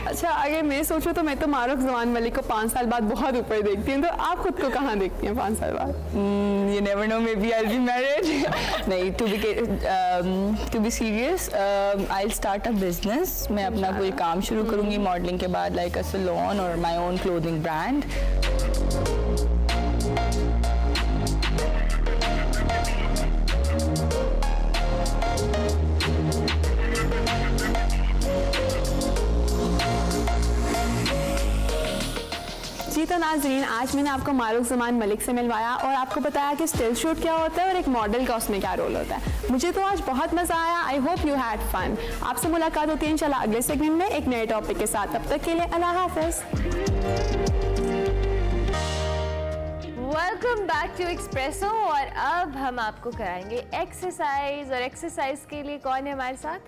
अच्छा, अगर मैं सोचूं तो मैं तो मारूफ जमान मलिक को 5 साल बाद बहुत ऊपर देखती हूँ, तो आप खुद को कहाँ देखती हैं 5 साल बाद? You never know, maybe I'll be married. नहीं, to be serious, I'll start a business. मैं अपना कोई काम शुरू करूँगी मॉडलिंग के बाद, like a salon or my own clothing brand. जी तो नाज़रीन, आज मैंने आपको मारूफ जमान मलिक से मिलवाया और आपको बताया कि स्टिल शूट क्या होता है और एक मॉडल का उसमें क्या रोल होता है। मुझे तो आज बहुत मज़ा आया। I hope you had fun. आपसे मुलाकात होती है इंशाल्लाह अगले सेगमेंट में एक नए टॉपिक के साथ। तब तक के लिए अल्लाह हाफ़िज़। Welcome back to Expresso. और अब हम आपको कराएंगे एक्सरसाइज, और एक्सरसाइज के लिए कौन है हमारे साथ?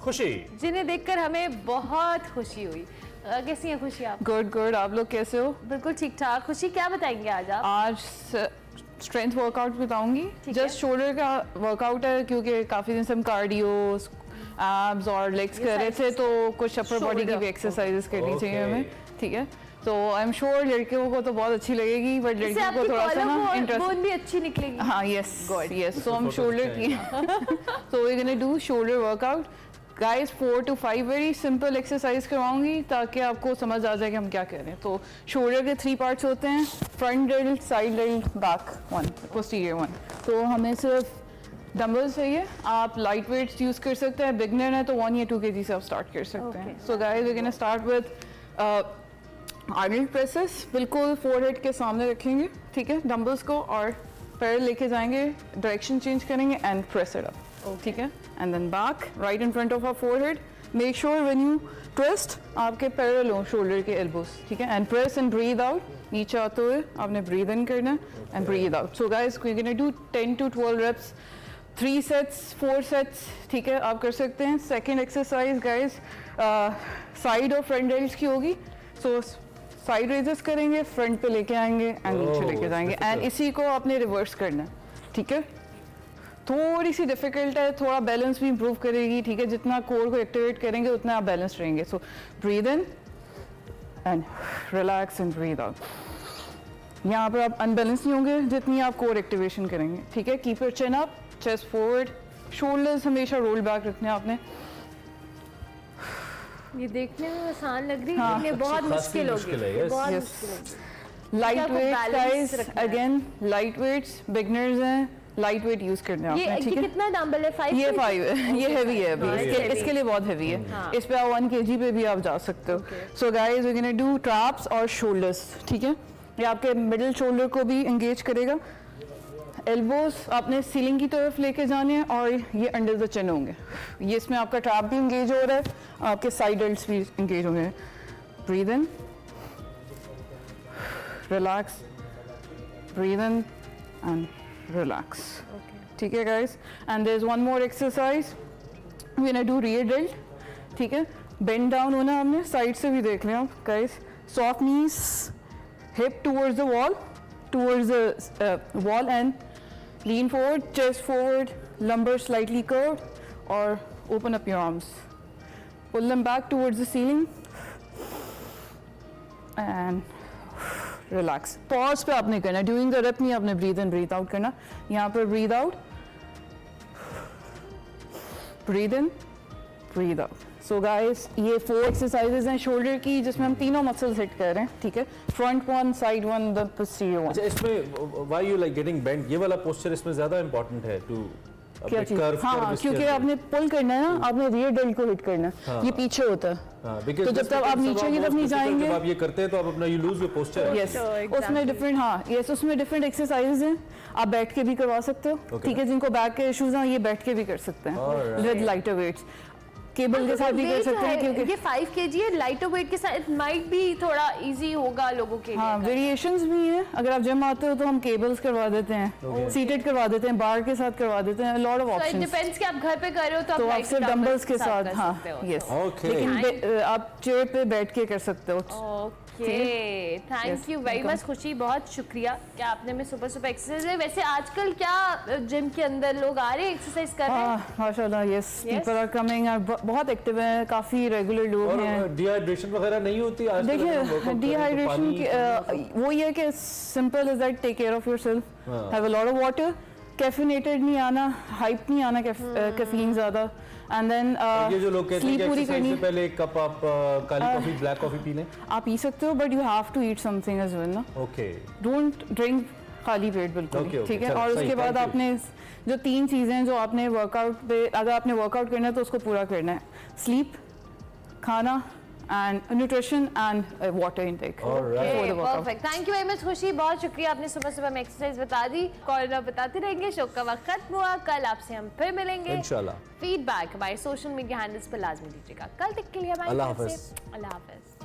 खुशी, जिन्हें देखकर हमें बहुत खुशी हुई। कैसी है खुशी आप? गुड गुड, आप लोग कैसे हो? बिल्कुल ठीक ठाक। खुशी, क्या बताएंगे आज आप? आज स्ट्रेंथ वर्कआउट बताऊंगी। जस्ट शोल्डर का वर्कआउट है, क्योंकि काफ़ी दिन से हम कार्डियो, एब्स और लेग्स कर रहे थे, तो कुछ अपर बॉडी की भी एक्सरसाइजेस करनी चाहिए हमें, ठीक है? तो आई एम श्योर लड़कियों को तो बहुत अच्छी लगेगी, बट लड़कियों को थोड़ा सा ना इंटरेस्ट भी अच्छी निकलेगी। हाँ, यस यस। सो हम शोल्डर की so we gonna do shoulder workout guys. 4 to 5 very simple exercise करवाऊंगी ताकि आपको समझ आ जाए कि हम क्या कर रहे हैं। तो शोल्डर के 3 पार्ट्स होते हैं, front dealt, side dealt, back 1, posterior 1। तो हमें सिर्फ डंबल्स चाहिए। आप लाइट वेट्स यूज़ कर सकते हैं, बिगनर है तो 1 या 2 kg से आप स्टार्ट कर सकते हैं। So guys we can start with Arnold presses. बिल्कुल फोरहेड के सामने रखेंगे, ठीक है, डंबल्स को, और पैर लेके जाएंगे, डायरेक्शन चेंज करेंगे एंड प्रेस इट अप, ठीक है, and then back right in front of our forehead. Make sure when you twist आपके पैरेलल हो शोल्डर के एल्बोस, ठीक है, and press and breathe out. नीचे आते हुए आपने ब्रीद इन करना है and breathe out. So guys we gonna do 10 to 12 reps, 3 sets, 4 sets, ठीक है, आप कर सकते हैं। सेकेंड एक्सरसाइज गाइस साइड और फ्रंट डेल्ट्स की होगी। सो साइड रेजेस करेंगे, फ्रंट पे लेके आएंगे एंड नीचे लेके जाएंगे, एंड इसी को आपने रिवर्स करना है, ठीक है। थोड़ी सी डिफिकल्ट है, थोड़ा बैलेंस भी इंप्रूव करेगी, ठीक है, जितना कोर को एक्टिवेट करेंगे उतना आप बैलेंस रहेंगे। So breathe in and relax and breathe out. यहाँ पर आप अनबैलेंस नहीं होंगे जितनी आप कोर एक्टिवेशन करेंगे, ठीक है। Keep your chin up, chest forward, shoulders हमेशा रोल बैक रखने हैं आपने। ये देखने में आसान लग रही है, हाँ, लेकिन बहुत मुश्किल होगी, बहुत मुश्किल होगी। Light weights guys, again light weights, beginners हैं, लाइट वेट यूज करने आपने, ठीक है। कितना डंबल है? 5? ये 5 है, ये हैवी है अभी, इसके लिए बहुत हैवी है। हाँ। इस पे आप 1 kg पे भी आप जा सकते हो। So guys we gonna do traps और शोल्डर्स, ठीक है। ये आपके मिडिल शोल्डर को भी एंगेज करेगा। एल्बोज आपने सीलिंग की तरफ लेके जाने हैं और ये अंडर द चिन होंगे। ये इसमें आपका ट्रैप भी एंगेज हो रहा है, आपके साइड डेल्ट्स भी एंगेज होंगे। Breathe in, relax, breathe in and relax, ठीक है guys. And there is one more exercise, we gonna do rear delt, ठीक है। बेंड डाउन होना हमने, साइड से भी देख लें आप guys. Soft knees, hip towards the wall, towards the wall, and lean forward, chest forward, lumbar slightly curved, और open up your arms, pull them back towards the ceiling and relax. Pause पे आपने करना, during the rape नहीं आपने breathe इन breathe out करना। यहाँ पर breathe out, breathe इन, breathe out. So guys ये 4 एक्सरसाइजेज हैं शोल्डर की जिसमें हम तीनों मसल्स हिट कर रहे हैं, ठीक है। Front one, side one, the posterior one. अच्छा, इसमें why you like getting bend, ये वाला पोस्चर इसमें ज्यादा इंपॉर्टेंट है टू क्या चीज? हाँ, क्योंकि आपने पुल करना है ना, आपने रियर डेल्ट को हिट करना है, ये पीछे होता है। तो जब तक आप नीचे की तरफ नहीं जाएंगे, जब आप ये करते हैं तो आप अपना you lose your posture. Yes, उसमें डिफरेंट, हाँ यस, उसमें डिफरेंट एक्सरसाइजेज हैं, आप बैठ के भी करवा सकते हो, ठीक है। जिनको बैक के इश्यूज हैं ये बैठ के भी कर सकते हैं विद लाइटर वेट्स, केबल के साथ भी कर सकते हैं, क्योंकि ये 5 kg है, लाइटर वेट के साथ इट माइट भी थोड़ा इजी होगा लोगों के लिए। हाँ, वेरिएशंस भी हैं। अगर आप जिम आते हो तो हम केबल्स करवा देते हैं, सीटेड करवा देते हैं, बार के साथ करवा देते हैं, lot of options. It depends कि आप घर पे कर रहे हो तो आप सिर्फ डंबल्स के साथ, हाँ यस, लेकिन आप चेयर पे बैठ के कर सकते हो। Okay, thank you very much खुशी, बहुत शुक्रिया कि आपने में सुबह सुबह एक्सरसाइज है। वैसे आजकल क्या जिम के अंदर लोग आ रहे हैं एक्सरसाइज कर रहे हैं? माशाल्लाह, यस, पीपल आर कमिंग, बहुत एक्टिव हैं, काफी रेगुलर लोग हैं। डिहाइड्रेशन वगैरह नहीं होती आजकल? देखिए, डिहाइड्रेशन की वो ये कि simple is that take care of yourself, have a lot of water, caffeinated नहीं आना, हाइप नहीं आना, कैफीन ज्यादा, एंड देन ये जो लोग कहते हैं कि एक्सरसाइज से पहले एक कप आप काली कॉफी, ब्लैक कॉफी पी लें, आप पी सकते हो, but you have to eat something as well ना। ओके, डोंट ड्रिंक खाली पेट, बिल्कुल ठीक है। और उसके बाद आपने जो 3 चीजें जो आपने वर्कआउट पे, अगर आपने वर्कआउट करना है तो उसको पूरा करना है, स्लीप, खाना and nutrition and water intake. Perfect, thank you very much खुशी, बहुत शुक्रिया, आपने सुबह सुबह में एक्सरसाइज बता दी। कॉर्नर बताते रहेंगे, शो का वक्त खत्म हुआ, कल आपसे हम फिर मिलेंगे इंशाल्लाह। फीडबैक हमारे सोशल मीडिया हैंडल्स पर लाजमी दीजिएगा। कल तक के लिए हमारे अल्लाह हाफिज। अल्लाह हाफिज।